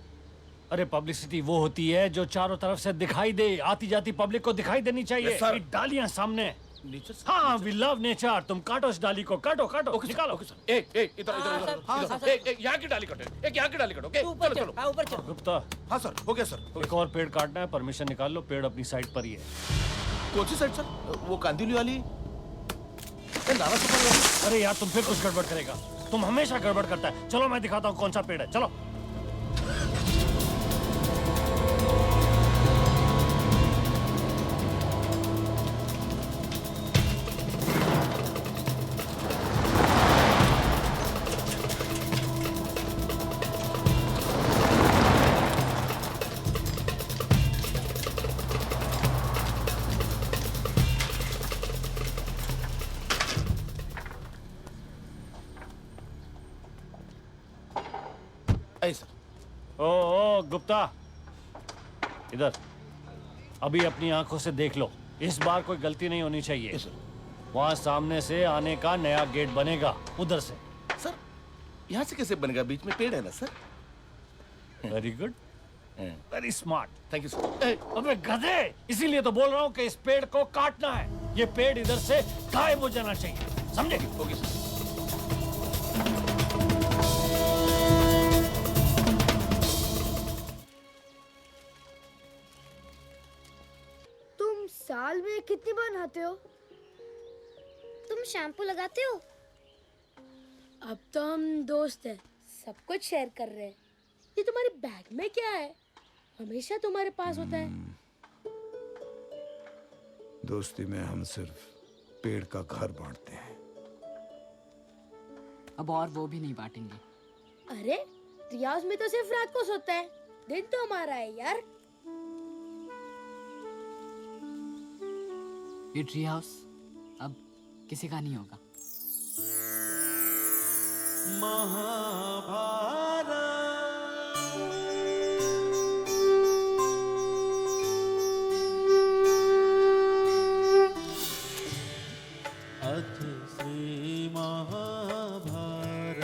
Speaker 12: अरे पब्लिसिटी वो होती है जो चारों तरफ से दिखाई दे, आती जाती पब्लिक को दिखाई देनी चाहिए।
Speaker 7: Yes, sir.
Speaker 12: ये डालियां सामने।
Speaker 7: Nature sir.
Speaker 12: हाँ, वी लव नेचर। तुम काटो इस डाली को, काटो काटो, निकालो।
Speaker 7: Okay sir. एक इधर इधर एक यहाँ की डाली कटो, एक यहाँ की डाली कटो। ओके चलो चलो।
Speaker 2: ऊपर चलो।
Speaker 12: गुप्ता,
Speaker 7: हाँ सर, हो गया सर।
Speaker 12: एक और पेड़ काटना है, परमिशन निकाल लो। पेड़ अपनी साइड पर ही है।
Speaker 7: कौन सी साइड सर? वो कांदिवली वाली? नारा सुपारी वाली?
Speaker 12: अरे यार, तुम फिर कुछ गड़बड़ करेगा। तुम हमेशा गड़बड़ करता है। चलो मैं दिखाता हूँ कौन सा पेड़ है, चलो। ओ गुप्ता, इधर। अभी अपनी आंखों से देख लो, इस बार कोई गलती नहीं होनी चाहिए। वहाँ सामने से आने का नया गेट बनेगा, उधर से।
Speaker 7: सर यहाँ से कैसे बनेगा? बीच में पेड़ है ना sir.
Speaker 12: Very good, very smart.
Speaker 7: Thank you sir.
Speaker 12: अबे गधे, इसीलिए तो बोल रहा हूँ कि इस पेड़ को काटना है। ये पेड़ इधर से गायब हो जाना चाहिए, समझे?
Speaker 7: Okay sir.
Speaker 1: साल में कितनी बार नहाते हो? तुम शैम्पू लगाते हो?
Speaker 3: अब तो हम दोस्त हैं, सब कुछ शेयर कर रहे हैं। ये तुम्हारे बैग में क्या है? हमेशा तुम्हारे पास होता है।
Speaker 10: दोस्ती में हम सिर्फ पेड़ का घर बांटते हैं।
Speaker 2: अब और वो भी नहीं बांटेंगे।
Speaker 3: अरे रियाज में तो सिर्फ रात को सोता है, दिन तो हमारा है यार।
Speaker 2: ये ट्री हाउस अब किसी का नहीं होगा।
Speaker 13: अथ श्री महाभारत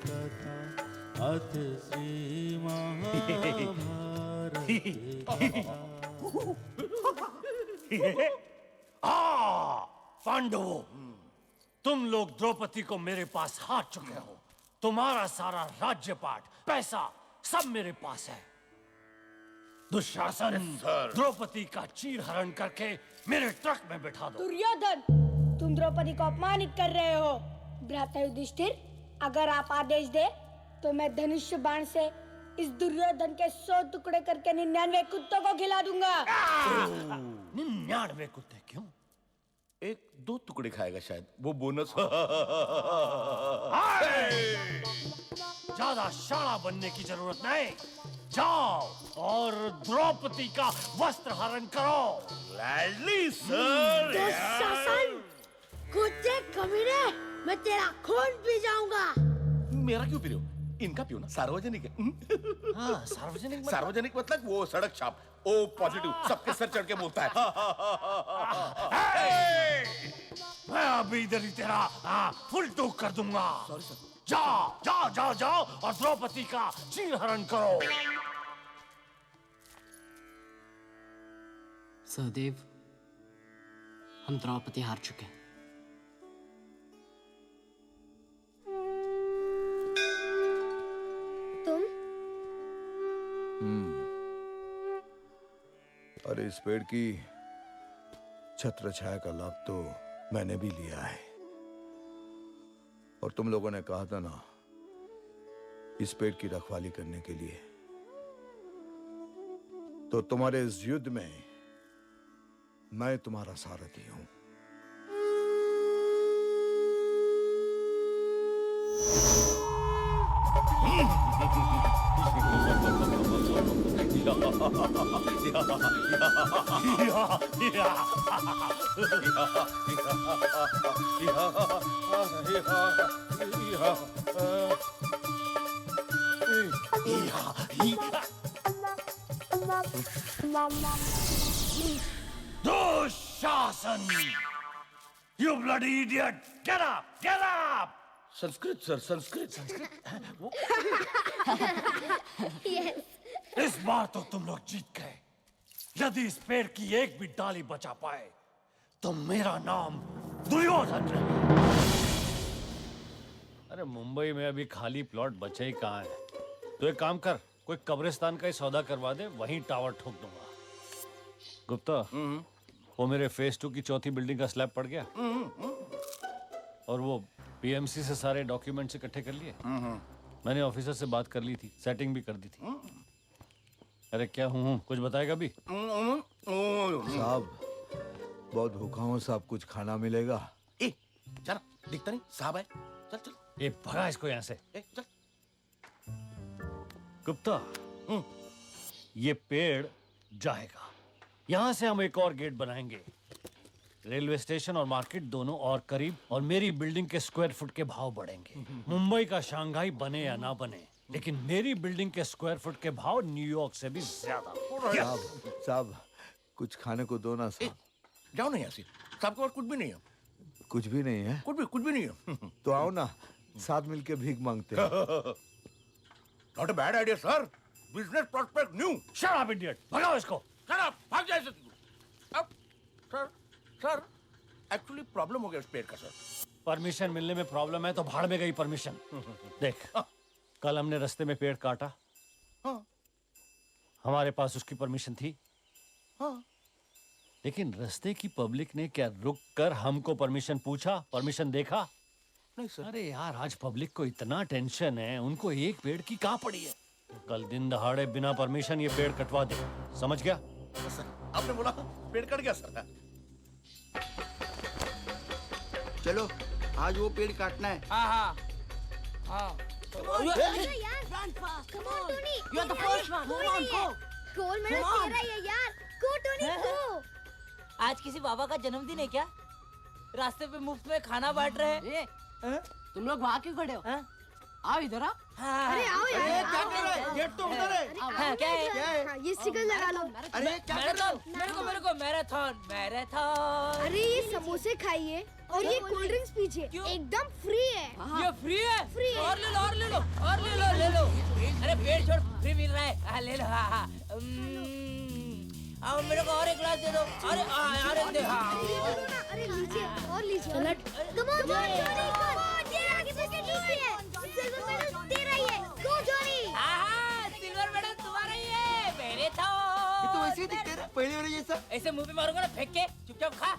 Speaker 13: कथा, अथ श्री महाभारत
Speaker 12: पांडवों, तुम लोग द्रौपदी को मेरे पास हार चुके हो। तुम्हारा सारा राज्यपाट, पैसा सब मेरे पास है। दुशासन, द्रौपदी का चीर हरण करके मेरे ट्रक में बिठा दो।
Speaker 1: दुर्योधन, तुम द्रौपदी को अपमानित कर रहे हो। भ्राता युधिष्ठिर, अगर आप आदेश दे तो मैं धनुष्य बाण से इस दुर्योधन के 100 टुकड़े करके 99 कुत्तों को खिला दूंगा।
Speaker 12: 99 कुत्ते क्यों?
Speaker 7: 1-2 टुकड़े खाएगा शायद, वो बोनस।
Speaker 12: ज्यादा शाणा बनने की जरूरत नहीं। जाओ और द्रौपदी का वस्त्र हरण करो।
Speaker 7: Gladly, sir.
Speaker 3: दुशासन, कुत्ते कमीने, मैं तेरा खून पी जाऊंगा।
Speaker 7: मेरा क्यों पी रहे हो? इनका पियो ना, सार्वजनिक है।
Speaker 12: हाँ, सार्वजनिक मतलब?
Speaker 7: सार्वजनिक मतलब वो सड़क छाप, ओ पॉजिटिव, सबके सर चढ़ के बोलता है।
Speaker 12: मैं अभी इधर ही तेरा फुल टूक कर दूंगा। जाओ जाओ जाओ जाओ और द्रौपदी का चीर हरण करो।
Speaker 2: सहदेव, हम द्रौपदी हार चुके हैं।
Speaker 1: तुम?
Speaker 10: अरे इस पेड़ की छत्र छाया का लाभ तो मैंने भी लिया है। और तुम लोगों ने कहा था ना इस पेड़ की रखवाली करने के लिए, तो तुम्हारे इस युद्ध में मैं तुम्हारा सारथी हूं।
Speaker 12: Dushasan! You bloody idiot! Get up! Get up!
Speaker 7: Sanskrit sir, Sanskrit.
Speaker 12: इस बार तो तुम लोग जीत गए। यदि इस पेड़ की एक भी डाली बचा पाए तो मेरा नाम दुर्योधन रहेगा। अरे मुंबई में अभी खाली प्लॉट बचे ही कहाँ है? तो एक काम कर, कोई कब्रिस्तान का ही सौदा करवा दे, वहीं टावर ठोक दूंगा। गुप्ता, वो मेरे फेज 2 की चौथी बिल्डिंग का स्लैब पड़ गया। और वो पीएमसी से सारे डॉक्यूमेंट्स इकट्ठे कर लिए। मैंने ऑफिसर से बात कर ली थी, सेटिंग भी कर दी थी। अरे क्या हूँ, कुछ बताएगा भी?
Speaker 10: साहब, बहुत भूखा हूँ साहब, कुछ खाना मिलेगा?
Speaker 7: ए, चल, दिखता नहीं साहब है। चल चल।
Speaker 12: ए, भगा इसको यहाँ से।
Speaker 7: चल।
Speaker 12: गुप्ता, ये पेड़ जाएगा। यहाँ से हम एक और गेट बनाएंगे। रेलवे स्टेशन और मार्केट दोनों और करीब, और मेरी बिल्डिंग के स्क्वायर फुट के भाव बढ़ेंगे। मुंबई का शंघाई बने या ना बने, लेकिन मेरी बिल्डिंग के स्क्वायर फुट के भाव न्यूयॉर्क से भी ज्यादा।
Speaker 10: साहब, कुछ खाने को दो ना साहब।
Speaker 7: जाओ ना यहाँ से, साहब के पास कुछ भी नहीं है।
Speaker 10: कुछ भी नहीं है?
Speaker 7: कुछ भी नहीं है।
Speaker 10: तो आओ ना, साथ मिलके भीख मांगते हैं।
Speaker 7: Not a bad idea, sir. Business prospect new.
Speaker 12: Shut up, idiot! भगाओ इसको।
Speaker 7: Shut up! भाग जाए से तू। अब, सर, एक्चुअली प्रॉब्लम हो गया उस पेड़ का सर।
Speaker 12: परमिशन मिलने में प्रॉब्लम है तो भाड़ में गई परमिशन। देख, कल हमने रास्ते में पेड़ काटा। हमारे पास उसकी परमिशन थी। लेकिन रास्ते की पब्लिक ने क्या रुक कर हमको परमिशन पूछा, परमिशन देखा?
Speaker 10: नहीं सर।
Speaker 12: अरे यार आज पब्लिक को इतना टेंशन है, उनको एक पेड़ की कहाँ पड़ी है। कल दिन दहाड़े बिना परमिशन ये पेड़ कटवा दे, समझ गया?
Speaker 10: सर आपने बोला पेड़ कट गया सर।
Speaker 14: चलो आज वो पेड़ काटना है।
Speaker 6: हाँ हाँ हाँ।
Speaker 2: You are the first one. Go on, go.
Speaker 1: Gold medal तेरा ही है यार। गो टोनी गो।
Speaker 6: आज किसी बाबा का जन्मदिन है क्या? रास्ते पे मुफ्त में खाना बांट रहे हैं।
Speaker 2: तुम लोग वहाँ क्यों खड़े हो? आओ इधर आओ।
Speaker 1: अरे आओ यार।
Speaker 14: क्या कर रहे हैं? गेट तो उधर है।
Speaker 6: क्या है?
Speaker 14: क्या है?
Speaker 1: हाँ, ये सिग्नल लगा लो।
Speaker 14: अरे क्या कर रहे हो?
Speaker 6: मेरे को मैराथन।
Speaker 1: अरे ये समोसे खाइए और ये कोल्ड ड्रिंक्स पीजिए, एकदम फ्री है।
Speaker 6: ये फ्री है?
Speaker 1: फ्री है।
Speaker 6: और ले लो। अरे पेड़ छोड़, फ्री मिल रहा है। हाँ ले लो। हाँ। अब मेरे को और एक ग्लास दे दो। अरे दे। हाँ।
Speaker 1: अरे लीजिए और लीजिए। कम ऑन जॉनी, ये आगे पीछे लीजिए। सिल्वर मेडल तेरा ही है। गो जॉनी।
Speaker 6: हाँ, सिल्वर मेडल तुम्हारा ही है। मेरे तो
Speaker 14: ये तो वैसे ही दिखते रहे पहले वाले जैसा।
Speaker 6: ऐसे मुंह पे मारूंगा ना फेंक के, चुपचाप खा।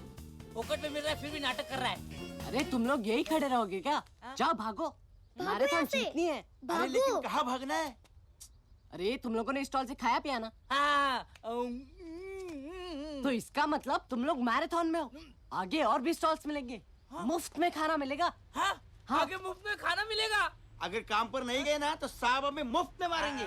Speaker 6: फोकट में मिल रहा है फिर भी नाटक कर रहा है।
Speaker 2: अरे तुम लोग यही खड़े रहोगे क्या? जाओ भागो, मैराथन जीतनी है।
Speaker 14: अरे लेकिन कहाँ भागना है?
Speaker 2: अरे तुम लोगों ने स्टॉल से खाया पिया ना, तो इसका मतलब तुम लोग मैराथन में हो। आगे और भी स्टॉल्स मिलेंगे, मुफ्त में खाना मिलेगा।
Speaker 6: हाँ? आगे मुफ्त में खाना मिलेगा।
Speaker 14: अगर काम पर नहीं गए ना तो साहब हमें मुफ्त में मारेंगे।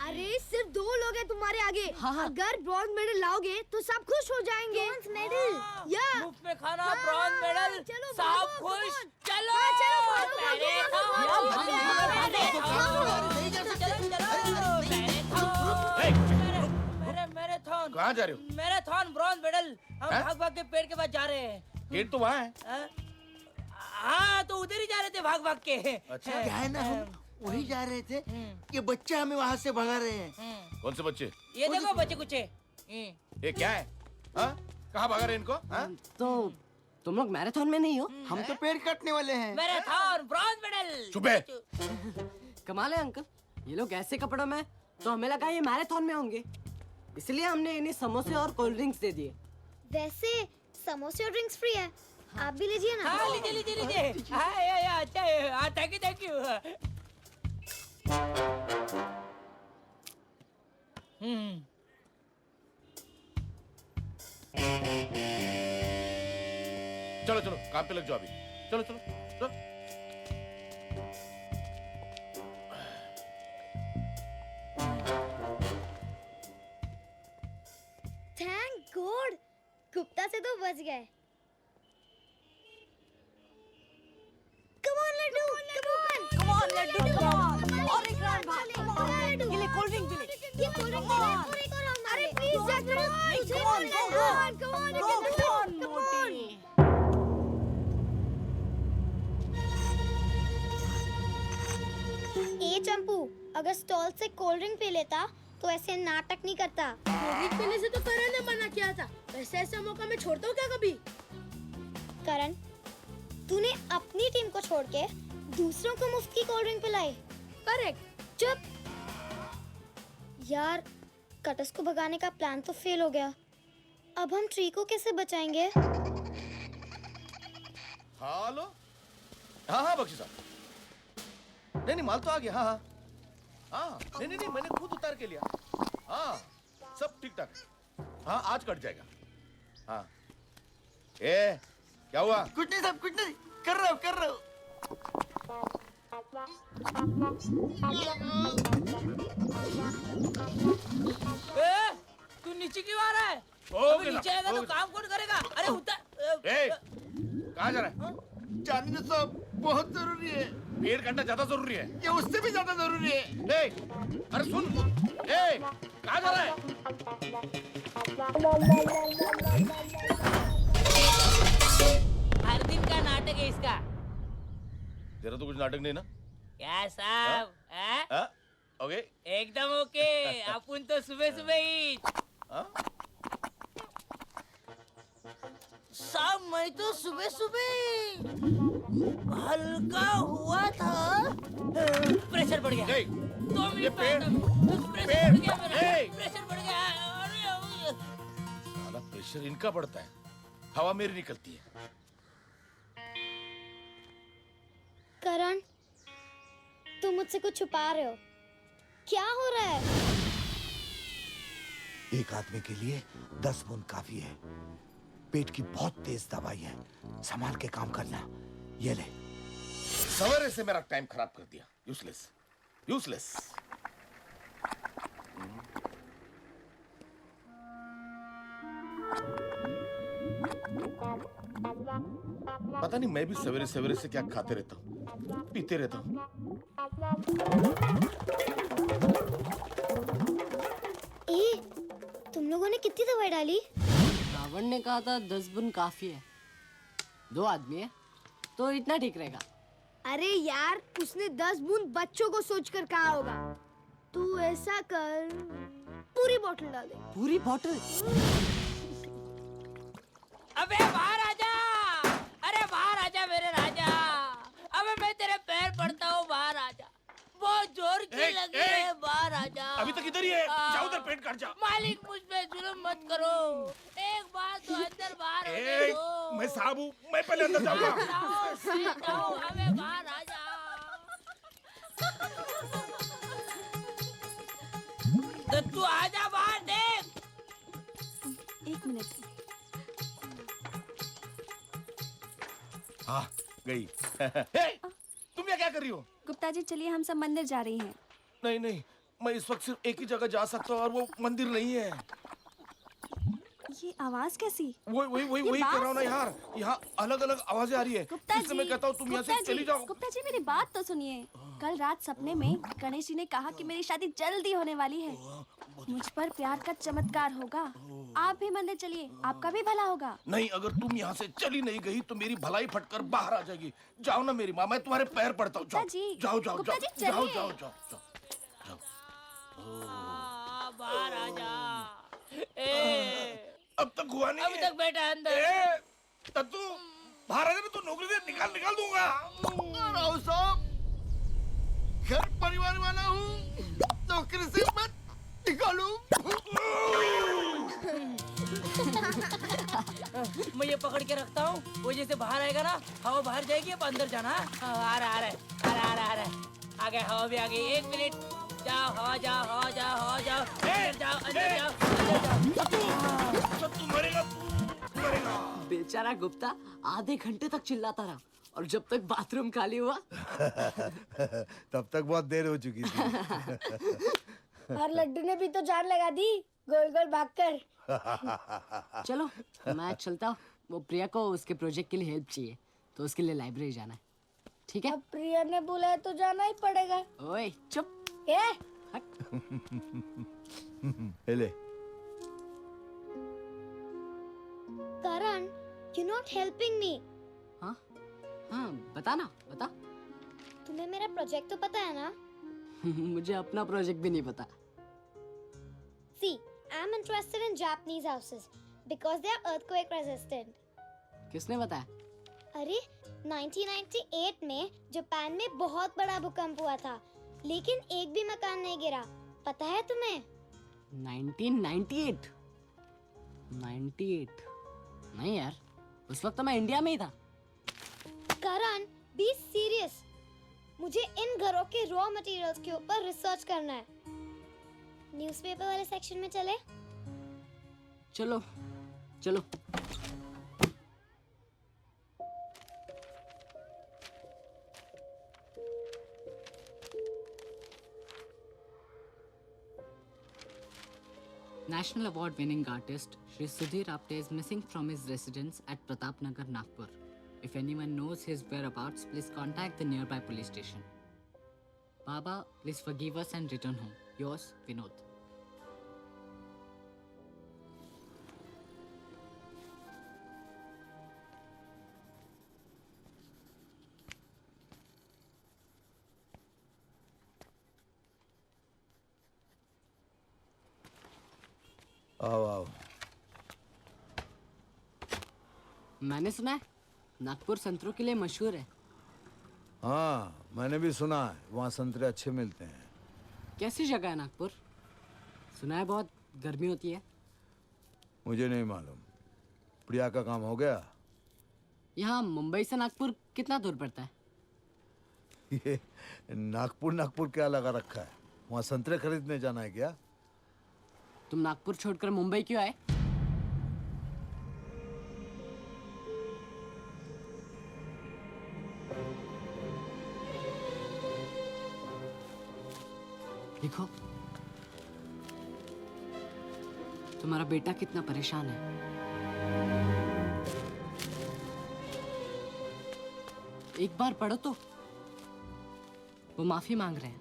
Speaker 1: अरे सिर्फ 2 लोग हैं तुम्हारे आगे।
Speaker 2: हाँ।
Speaker 1: अगर ब्रॉन्ज मेडल लाओगे तो सब खुश हो जाएंगे। ब्रॉन्ज मेडल या
Speaker 6: मुफ्त में खाना, ब्रॉन्ज मेडल,
Speaker 1: चलो,
Speaker 6: सब
Speaker 1: भागो,
Speaker 6: खुश।
Speaker 1: come on।
Speaker 6: चलो मैराथन।
Speaker 7: कहाँ जा रहे हो?
Speaker 6: Marathon bronze medal. हम
Speaker 7: हैं?
Speaker 6: भाग के पेड़ के पास जा रहे हैं।
Speaker 7: गेट तो वहाँ है।
Speaker 6: हाँ तो उधर ही जा रहे थे भाग के।
Speaker 7: अच्छा।
Speaker 14: क्या है ना हम वही जा रहे थे, ये बच्चे हमें वहाँ से भगा रहे हैं।
Speaker 7: कौन से बच्चे?
Speaker 6: ये देखो बच्चे कुचे।
Speaker 7: ये क्या है? हाँ? कहाँ भगा रहे हैं इनको? हाँ?
Speaker 2: तो तुम लोग मैराथन में नहीं हो?
Speaker 14: हम तो पेड़ काटने वाले हैं।
Speaker 6: Marathon bronze medal.
Speaker 7: चुप है।
Speaker 2: कमाल है अंकल, ये लोग ऐसे कपड़ों में, तो हमें लगा ये मैराथन में होंगे, इसलिए हमने इन्हें समोसे और कोल्ड ड्रिंक्स दे दिए।
Speaker 1: वैसे समोसे और ड्रिंक्स फ्री है, आप भी लीजिए ना।
Speaker 6: हाँ लीजिए। हाँ अच्छा है। हाँ थैंक यू।
Speaker 7: चलो काम पे लग जाओ अभी। चलो।
Speaker 1: थैंक गॉड, गुप्ता से तो बच गए। Come on Laddu, come on।
Speaker 2: और एक राउंड भाग। ये ले कोल्ड ड्रिंक भी ले।
Speaker 1: ये कोल्ड ड्रिंक और एक और हम। अरे प्लीज जस्ट come on। ए चंपू, अगर स्टॉल से कोल्ड ड्रिंक पी लेता तो ऐसे नाटक नहीं करता।
Speaker 3: कोल्ड ड्रिंक पीने से तो करण ने मना किया था, वैसे ऐसा मौका मैं छोड़ता हूँ क्या कभी?
Speaker 1: करण, तूने अपनी टीम को छोड़ के दूसरों को मुफ्त की कोल्ड ड्रिंक पिलाई।
Speaker 3: करेक्ट।
Speaker 1: चुप यार, कटस को भगाने का प्लान तो फेल हो गया। अब हम ट्री को कैसे बचाएंगे?
Speaker 7: हेलो। हाँ बख्शी साहब। नहीं माल तो आ गया। हाँ नहीं मैंने खुद उतार के लिया। हाँ सब ठीक ठाक। हाँ आज कट जाएगा। हाँ क्या हुआ?
Speaker 14: कुछ नहीं साहब, कुछ नहीं। कर रहा हूँ।
Speaker 6: तू नीचे क्यों आ रहा है?
Speaker 7: ओके
Speaker 6: नीचे आएगा तो काम कौन करेगा? अरे उतर।
Speaker 7: कहाँ जा रहा है?
Speaker 14: जानना साहब बहुत जरूरी है।
Speaker 7: पेड़ काटना ज्यादा जरूरी है।
Speaker 14: ये उससे भी ज्यादा जरूरी है।
Speaker 7: अरे सुन, कहाँ जा रहा है?
Speaker 6: हर दिन का नाटक है इसका।
Speaker 7: तेरा तो कुछ नाटक नहीं ना?
Speaker 6: क्या साहब?
Speaker 7: ओके
Speaker 6: एकदम ओके। अपन तो सुबह ही साहब, मैं तो सुबह हल्का हुआ था, प्रेशर बढ़ गया। 2 मिनट प्रेशर बढ़ गया मेरा। प्रेशर बढ़ गया।
Speaker 7: साला प्रेशर इनका बढ़ता है, हवा मेरी निकलती है।
Speaker 1: करण, तुम मुझसे कुछ छुपा रहे हो। क्या हो रहा है?
Speaker 10: एक आदमी के लिए 10 बूंद काफी है। पेट की बहुत तेज दवाई है, संभाल के काम करना। ये ले।
Speaker 7: सवेरे से मेरा टाइम खराब कर दिया। Useless, useless. पता नहीं मैं भी सवेरे सवेरे से क्या खाते रहता हूँ, पीते रहता हूँ।
Speaker 1: तुम लोगों ने कितनी दवाई डाली?
Speaker 2: रावण ने कहा था 10 बूंद काफी है। 2 आदमी है तो इतना ठीक रहेगा।
Speaker 1: अरे यार, उसने 10 बूंद बच्चों को सोचकर कहा होगा। तू ऐसा कर, पूरी बोतल डाल दे।
Speaker 2: पूरी बोतल?
Speaker 6: अबे बाहर आजा! अरे बाहर आजा मेरे राजा! अबे मैं तेरे पैर पड़ता हूँ, बाहर आजा। बहुत जोर की लगी है, बाहर आजा।
Speaker 7: अभी तक इधर ही है, जाओ उधर पेट काट जा।
Speaker 6: मालिक मुझ पे जुल्म मत करो। एक बार तो अंदर बाहर होने दो।
Speaker 7: मैं साहब हूँ, मैं पहले अंदर जाऊंगा।
Speaker 6: जाओ, हमें बाहर आजा। तो तू आजा बाहर, देख।
Speaker 8: 1 मिनट।
Speaker 7: हाँ, गई। तुम यहाँ क्या कर रही हो?
Speaker 8: गुप्ता जी चलिए, हम सब मंदिर जा रही हैं।
Speaker 7: नहीं नहीं, मैं इस वक्त सिर्फ एक ही जगह जा सकता हूँ और वो मंदिर नहीं है।
Speaker 8: ये आवाज कैसी?
Speaker 7: वही कर रहा हूँ ना यार। यहाँ अलग अलग आवाजें आ रही है।
Speaker 8: गुप्ता
Speaker 7: इसलिए मैं कहता हूँ तुम यहाँ से चली जाओ।
Speaker 8: गुप्ता जी मेरी बात तो सुनिए। कल रात सपने में गणेश जी ने कहा कि मेरी शादी जल्दी होने वाली है। मुझ पर प्यार का चमत्कार होगा। आप भी मंदिर चलिए, आपका भी भला होगा।
Speaker 7: नहीं, अगर तुम यहाँ से चली नहीं गई तो मेरी भलाई फटकर बाहर आ जाएगी। जाओ ना मेरी माँ, मैं तुम्हारे पैर पड़ता हूँ। जाओ जाओ जाओ
Speaker 8: गुप्ता जी,
Speaker 7: जाओ
Speaker 8: चलिए।
Speaker 7: जाओ जाओ जाओ।
Speaker 6: बाहर आजा।
Speaker 7: अब तक हुआ नहीं।
Speaker 6: अभी तक बैठा अंदर।
Speaker 7: तू बाहर आ जा, तो नौकरी से निकाल दूंगा।
Speaker 14: राव साहब, घर परिवार वाला हूँ, नौकरी से मत निकालू।
Speaker 6: मैं ये पकड़ के रखता हूँ, वो जैसे बाहर आएगा ना, हवा बाहर जाएगी, अब अंदर जाना। आ रहा है। आ गए, हवा भी आ गई। 1 मिनट। जाओ, हवा जाओ, अंदर जाओ, अंदर जाओ।
Speaker 7: तू मरेगा।
Speaker 2: बेचारा गुप्ता आधे घंटे तक चिल्लाता रहा और जब तक बाथरूम खाली हुआ
Speaker 10: तब तक बहुत देर हो चुकी थी।
Speaker 1: और लड्डू ने भी तो जान लगा दी, गोल गोल भागकर।
Speaker 2: चलो मैं चलता हूँ। वो प्रिया को उसके प्रोजेक्ट के लिए हेल्प चाहिए, तो उसके लिए लाइब्रेरी जाना है। ठीक है?
Speaker 1: अब प्रिया ने बुलाया तो जाना ही पड़ेगा।
Speaker 2: ओए चुप।
Speaker 10: ले।
Speaker 1: करण, you're not helping me.
Speaker 2: हाँ बता ना, बता।
Speaker 1: तुम्हें मेरा प्रोजेक्ट तो पता है ना?
Speaker 2: मुझे अपना प्रोजेक्ट भी नहीं पता।
Speaker 1: See, I'm interested in Japanese houses because they are earthquake resistant.
Speaker 2: किसने बताया?
Speaker 1: अरे 1998 में जापान में बहुत बड़ा भूकंप हुआ था, लेकिन एक भी मकान नहीं गिरा। पता है तुम्हें?
Speaker 2: 1998? 98? नहीं यार, उस वक्त तो मैं इंडिया में ही था।
Speaker 1: करण, बी सीरियस। मुझे इन घरों के रॉ मटेरियल्स के ऊपर रिसर्च करना है। न्यूज़पेपर वाले सेक्शन में चले?
Speaker 2: चलो चलो। National award-winning artist Shri Sudhir Apte is missing from his residence at Pratap Nagar, Nagpur. If anyone knows his whereabouts, please contact the nearby police station. Baba, please forgive us and return home. Yours, Vinod.
Speaker 10: आओ।
Speaker 2: मैंने सुना है नागपुर संतरों के लिए मशहूर है।
Speaker 10: हाँ, मैंने भी सुना है, वहाँ संतरे अच्छे मिलते हैं।
Speaker 2: कैसी जगह है नागपुर? सुना है बहुत गर्मी होती है।
Speaker 10: मुझे नहीं मालूम। प्रिया का काम हो गया?
Speaker 2: यहाँ मुंबई से नागपुर कितना दूर पड़ता है?
Speaker 10: ये नागपुर नागपुर क्या लगा रखा है? वहाँ संतरे खरीदने जाना है क्या?
Speaker 2: तुम नागपुर छोड़कर मुंबई क्यों आए? देखो तुम्हारा बेटा कितना परेशान है। एक बार पढ़ो तो वो माफी मांग रहे हैं।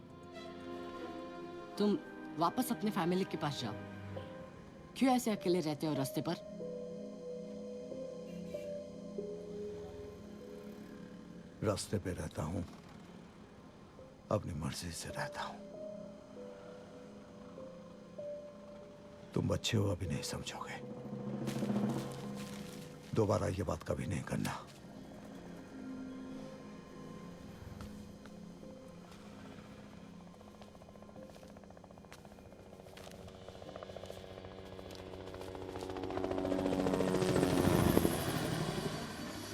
Speaker 2: तुम वापस अपने फैमिली के पास जाओ। क्यों ऐसे अकेले रहते हो रास्ते पर?
Speaker 10: रास्ते पे रहता हूँ, अपनी मर्जी से रहता हूँ। तुम बच्चे हो, अभी नहीं समझोगे। दोबारा ये बात कभी नहीं करना।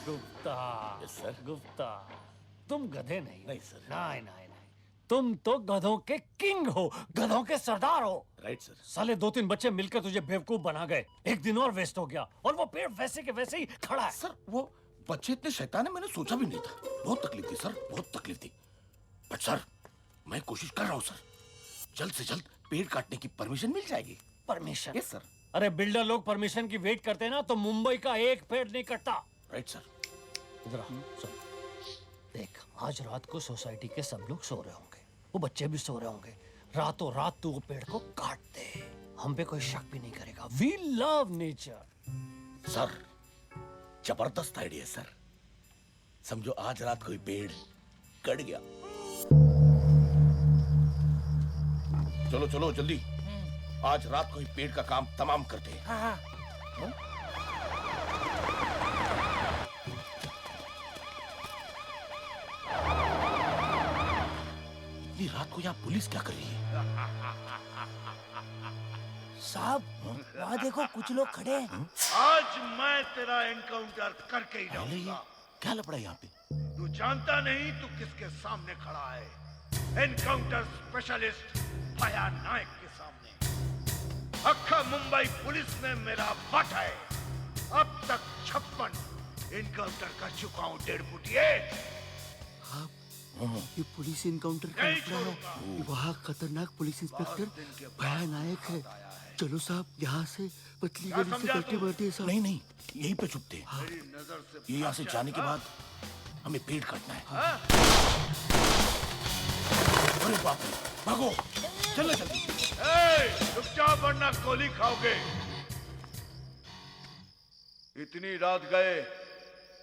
Speaker 12: गुप्ता, गुप्ता, तुम गधे नहीं सर। नहीं नहीं नहीं, तुम तो गधों के किंग हो, गधों के सरदार हो।
Speaker 7: Right sir.
Speaker 12: साले 2-3 बच्चे मिलकर तुझे बेवकूफ बना गए। एक दिन और वेस्ट हो गया और वो पेड़ वैसे के वैसे ही खड़ा है।
Speaker 7: सर वो बच्चे इतने शैतान है, मैंने सोचा भी नहीं था। बहुत तकलीफ थी सर, बहुत तकलीफ थी। बट सर मैं कोशिश कर रहा हूँ सर, जल्द से जल्द पेड़ काटने की परमिशन मिल जाएगी।
Speaker 12: परमिशन?
Speaker 7: Yes sir.
Speaker 12: अरे बिल्डर लोग परमिशन की वेट करते ना तो मुंबई का एक पेड़ नहीं कटता।
Speaker 7: Right sir.
Speaker 12: इधर आ, सुन। देख, आज रात को सोसाइटी के सब लोग सो रहे होंगे, वो बच्चे भी सो रहे होंगे। रातों रात तू वो पेड़ को काट दे, हम पे कोई शक भी नहीं करेगा। We love nature.
Speaker 7: सर जबरदस्त आइडिया सर। समझो आज रात कोई पेड़ कट गया। चलो चलो जल्दी, आज रात कोई पेड़ का काम तमाम करते हैं।
Speaker 6: हाँ?
Speaker 7: इतनी रात को यहाँ पुलिस क्या कर रही है?
Speaker 6: साहब वहाँ देखो कुछ लोग खड़े हैं।
Speaker 14: आज मैं तेरा एनकाउंटर करके ही रहूंगा।
Speaker 7: क्या लपड़ा यहाँ पे?
Speaker 14: तू जानता नहीं तू किसके सामने खड़ा है? एनकाउंटर स्पेशलिस्ट भाया नायक के सामने। अक्खा मुंबई पुलिस में मेरा वट है। अब तक 56 एनकाउंटर कर चुका हूँ 1.5 फुटिए।
Speaker 15: ये पुलिस इनकाउंटर का लफड़ा है। वहाँ खतरनाक पुलिस इंस्पेक्टर भाया नायक है। चलो साहब, यहाँ से पतली गली से कल्टी बढ़ती है साहब।
Speaker 7: नहीं नहीं, यहीं पे छुपते हैं। ये यहाँ से जाने के बाद हमें पेड़ काटना है। अरे बाप रे, भागो, चलो जल्दी।
Speaker 14: चुपचाप वरना गोली खाओगे। इतनी रात गए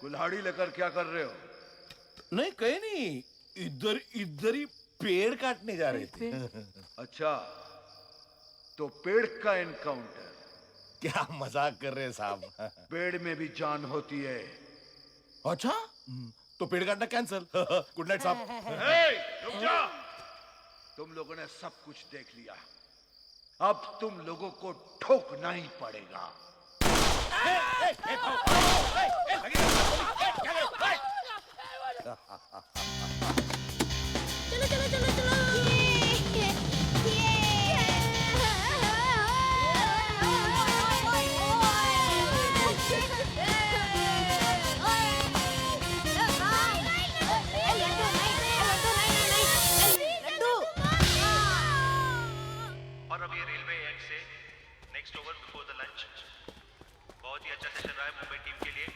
Speaker 14: कुल्हाड़ी लेकर क्या कर रहे हो?
Speaker 7: नहीं कहीं नहीं, इधर ही पेड़ काटने जा रहे थे।
Speaker 14: अच्छा, तो पेड़ का एनकाउंटर?
Speaker 7: क्या मजाक कर रहे हैं साहब?
Speaker 14: पेड़ में भी जान होती है।
Speaker 7: अच्छा, तो पेड़ काटना कैंसिल। गुड नाइट साहब।
Speaker 14: रुक जा। तुम लोगों ने सब कुछ देख लिया, अब तुम लोगों को ठोकना ही पड़ेगा।
Speaker 3: चलो चलो चलो चलो।
Speaker 16: और अब ये रेलवे एंड से next over before the lunch. बहुत ही अच्छा सेशन रहा है मुंबई टीम के लिए।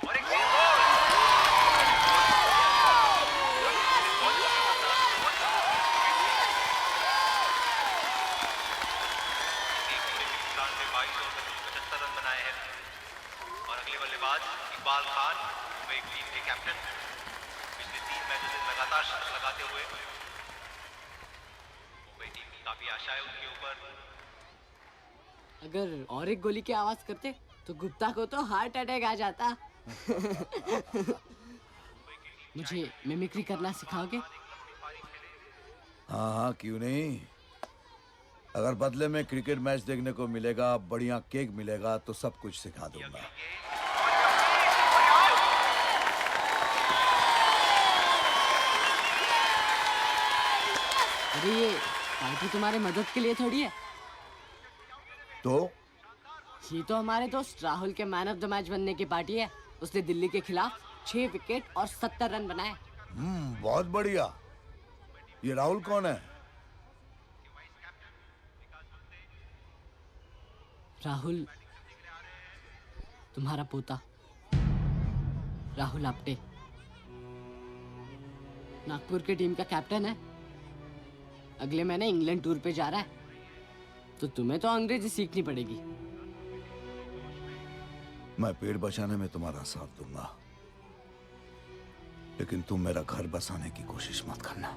Speaker 16: और एक रन बनाए हैं। और अगले बल्लेबाज इकबाल खान, मुंबई टीम के कैप्टन, पिछले 3 मैचों से लगातार शतक लगाते हुए मुंबई टीम की काफी आशा है उनके ऊपर।
Speaker 2: अगर और एक गोली की आवाज करते तो गुप्ता को तो हार्ट अटैक आ जाता। मुझे मिमिक्री करना सिखाओगे?
Speaker 10: हाँ हाँ, क्यों नहीं। अगर बदले में क्रिकेट मैच देखने को मिलेगा, बढ़िया केक मिलेगा, तो सब कुछ सिखा दूंगा।
Speaker 2: अरे ये पार्टी तुम्हारे मदद के लिए थोड़ी है।
Speaker 10: तो
Speaker 2: ये तो हमारे दोस्त राहुल के मैन ऑफ द मैच बनने की पार्टी है। उसने दिल्ली के खिलाफ 6 विकेट और 70 रन बनाए।
Speaker 10: बहुत बढ़िया। ये राहुल कौन है?
Speaker 2: राहुल तुम्हारा पोता राहुल आप्टे नागपुर के टीम का कैप्टन है। अगले महीने इंग्लैंड टूर पे जा रहा है, तो तुम्हें तो अंग्रेजी सीखनी पड़ेगी।
Speaker 10: मैं पेड़ बचाने में तुम्हारा साथ दूंगा, लेकिन तुम मेरा घर बसाने की कोशिश मत करना।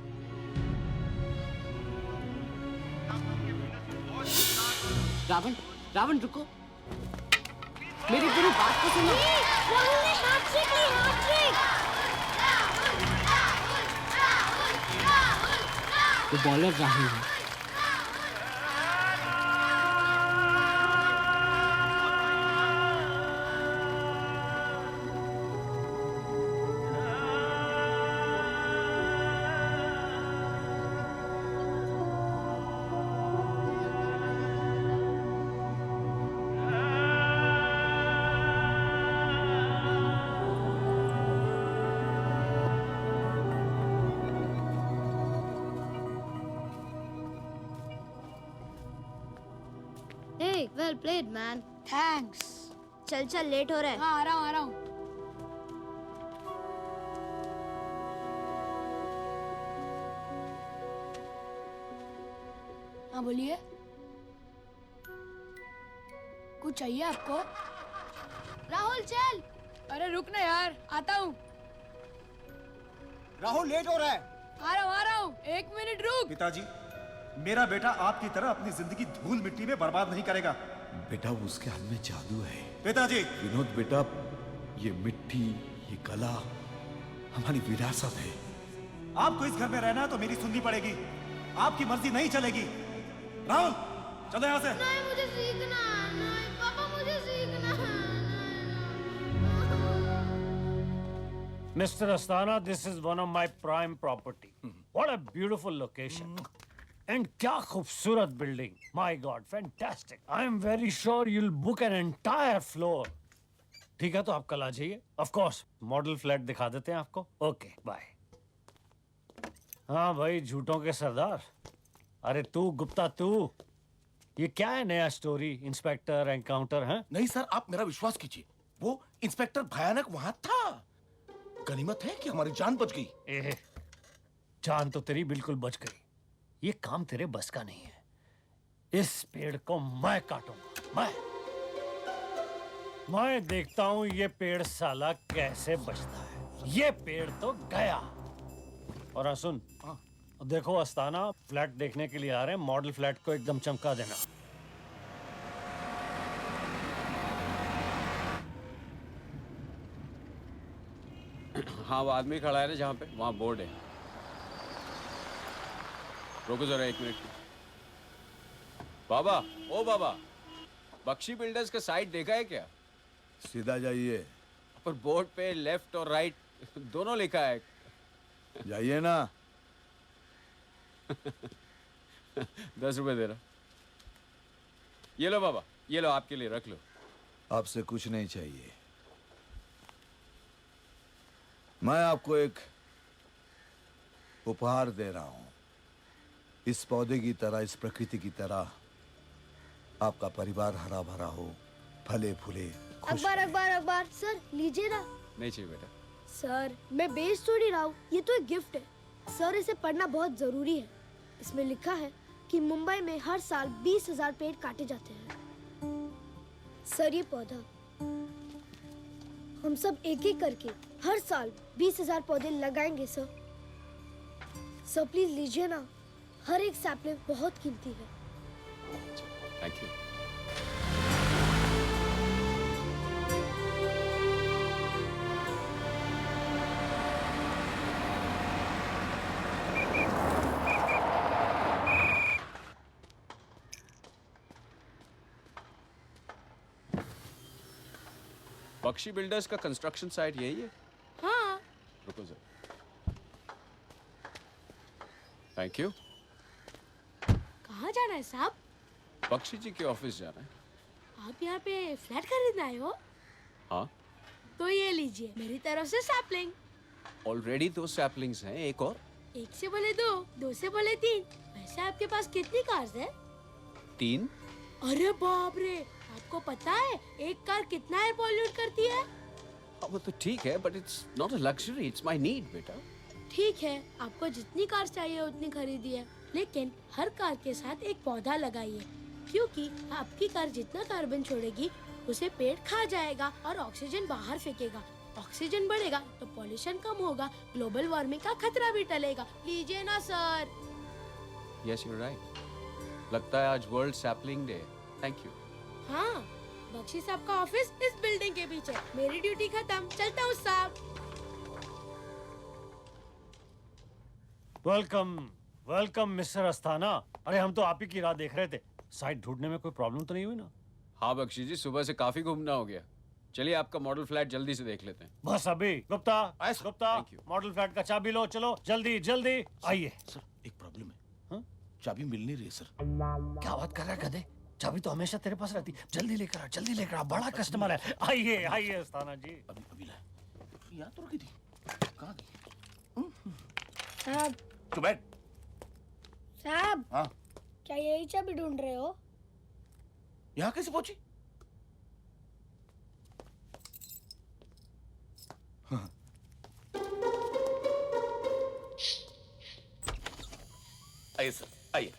Speaker 2: रावण, रावण रुको, मेरी पूरी बात तो सुनो। वो बॉलर राहुल है।
Speaker 1: Hey, well played, man. Thanks. चल चल लेट हो रहा है।
Speaker 8: हाँ, आ रहा हूँ।
Speaker 3: हाँ बोलिए, कुछ चाहिए आपको?
Speaker 8: राहुल चल।
Speaker 3: अरे रुक ना यार, आता हूँ।
Speaker 17: राहुल लेट हो रहा है।
Speaker 3: आ रहा हूँ, 1 मिनट रुक।
Speaker 17: पिताजी, मेरा बेटा आपकी तरह अपनी जिंदगी धूल मिट्टी में बर्बाद नहीं करेगा।
Speaker 10: बेटा उसके हाथ में जादू है।
Speaker 17: पिताजी।
Speaker 10: विनोद बेटा, ये मिट्टी, ये कला हमारी विरासत है।
Speaker 17: आपको इस घर में रहना है तो मेरी सुननी पड़ेगी। आपकी मर्जी नहीं चलेगी। राहुल चलो यहाँ से।
Speaker 1: नहीं, मुझे सीखना नहीं, पापा मुझे सीखना
Speaker 12: Mr. Astana, this is one of my prime property. What a beautiful location. And क्या खूबसूरत building. My God, fantastic. I am very sure you'll book an entire floor. ठीक है, तो आप कल आ जाइए. Of course, model flat दिखा देते हैं आपको. Okay, bye. हाँ भाई, झूठों के सरदार. अरे तू गुप्ता तू. ये क्या है नया स्टोरी? इंस्पेक्टर एनकाउंटर है?
Speaker 7: नहीं सर, आप मेरा विश्वास कीजिए। वो इंस्पेक्टर भयानक वहां था। गनीमत है कि हमारी जान बच गई।
Speaker 12: जान तो तेरी बिल्कुल बच गई। ये काम तेरे बस का नहीं है। इस पेड़ को मैं काटूंगा। मैं देखता हूं ये पेड़ साला कैसे बचता है। ये पेड़ तो गया। और हाँ सुन, देखो अस्ताना फ्लैट देखने के लिए आ रहे हैं। मॉडल फ्लैट को एकदम चमका देना।
Speaker 4: हाँ, वो आदमी खड़ा है ना जहाँ पे, वहाँ बोर्ड है। रुको जरा 1 मिनट। बाबा, ओ बाबा, बख्शी बिल्डर्स का साइट देखा है क्या?
Speaker 10: सीधा जाइए।
Speaker 4: पर बोर्ड पे लेफ्ट और राइट दोनों लिखा है।
Speaker 10: जाइए ना।
Speaker 4: 10 रुपए दे रहा। ये लो बाबा, ये लो आपके लिए, रख लो।
Speaker 10: आपसे कुछ नहीं चाहिए। मैं आपको एक उपहार दे रहा हूं। इस पौधे की तरह, इस प्रकृति की तरह आपका परिवार हरा भरा हो, फले फूले, खुश।
Speaker 1: अखबार सर लीजिए ना।
Speaker 4: नहीं चाहिए बेटा।
Speaker 1: सर मैं बेच थोड़ी रहा हूँ, ये तो एक गिफ्ट है। सर इसे पढ़ना बहुत जरूरी है। इसमें लिखा है कि मुंबई में हर साल 20,000 पेड़ काटे जाते हैं। सर ये पौधा हम सब एक एक करके हर साल 20,000 पौधे लगाएंगे सर। सर प्लीज लीजिए ना, हर एक सैपलिंग बहुत कीमती है।
Speaker 4: Thank you. बख्शी बिल्डर्स का कंस्ट्रक्शन साइट यही है?
Speaker 3: हाँ।
Speaker 4: रुको जरा। Thank you.
Speaker 3: जाना है साहब?
Speaker 18: बख्शी जी के ऑफिस जाना है।
Speaker 3: आप यहाँ पे फ्लैट खरीदना आए हो?
Speaker 18: हाँ,
Speaker 3: तो ये लीजिए मेरी तरफ से सैपलिंग।
Speaker 18: ऑलरेडी 2 सैपलिंग्स हैं, एक और।
Speaker 3: 1 से बोले 2, 2 से बोले 3। वैसे आपके पास कितनी कार्स है?
Speaker 18: 3।
Speaker 3: अरे बाप रे, आपको पता है एक कार कितना एयर पॉल्यूट करती है?
Speaker 18: वो तो ठीक है, but it's not a luxury, it's my need बेटा।
Speaker 3: ठीक है, आपको जितनी कार चाहिए उतनी खरीदिए, लेकिन हर कार के साथ एक पौधा लगाइए, क्योंकि आपकी कार जितना कार्बन छोड़ेगी उसे पेड़ खा जाएगा और ऑक्सीजन बाहर फेंकेगा। ऑक्सीजन बढ़ेगा तो पॉल्यूशन कम होगा, ग्लोबल वार्मिंग का खतरा भी टलेगा। लीजिए ना sir.
Speaker 18: Yes you are right. लगता है आज world sapling day. Thank you.
Speaker 3: हाँ, बख्शी साहब का ऑफिस इस बिल्डिंग के पीछे। मेरी ड्यूटी खत्म, चलता हूँ साहब।
Speaker 12: Welcome welcome mister Asthana. अरे हम तो आप ही की राह देख रहे थे। साइट ढूंढने में कोई प्रॉब्लम तो नहीं हुई ना?
Speaker 18: हाँ बख्शी जी, सुबह से काफी घूमना हो गया। चलिए आपका मॉडल फ्लैट जल्दी से देख लेते हैं।
Speaker 12: बस अभी। गुप्ता मॉडल फ्लैट का चाबी लो, चलो जल्दी जल्दी आइए।
Speaker 7: सर एक प्रॉब्लम है, चाबी मिल नहीं रही सर।
Speaker 12: क्या बात कर रहा है गधे? चाबी तो हमेशा तेरे पास रहती। जल्दी लेकर आ, जल्दी लेकर आ, बड़ा कस्टमर है। आइए आइए अस्थाना जी।
Speaker 7: अभी लाए। यहाँ तो रखी थी, कहाँ गई?
Speaker 1: साहब।
Speaker 7: तू बैठ।
Speaker 1: साहब।
Speaker 7: हाँ।
Speaker 1: क्या यही चाबी ढूंढ रहे हो?
Speaker 7: यहाँ कैसे पहुंची? हाँ। आइए सर, आइए।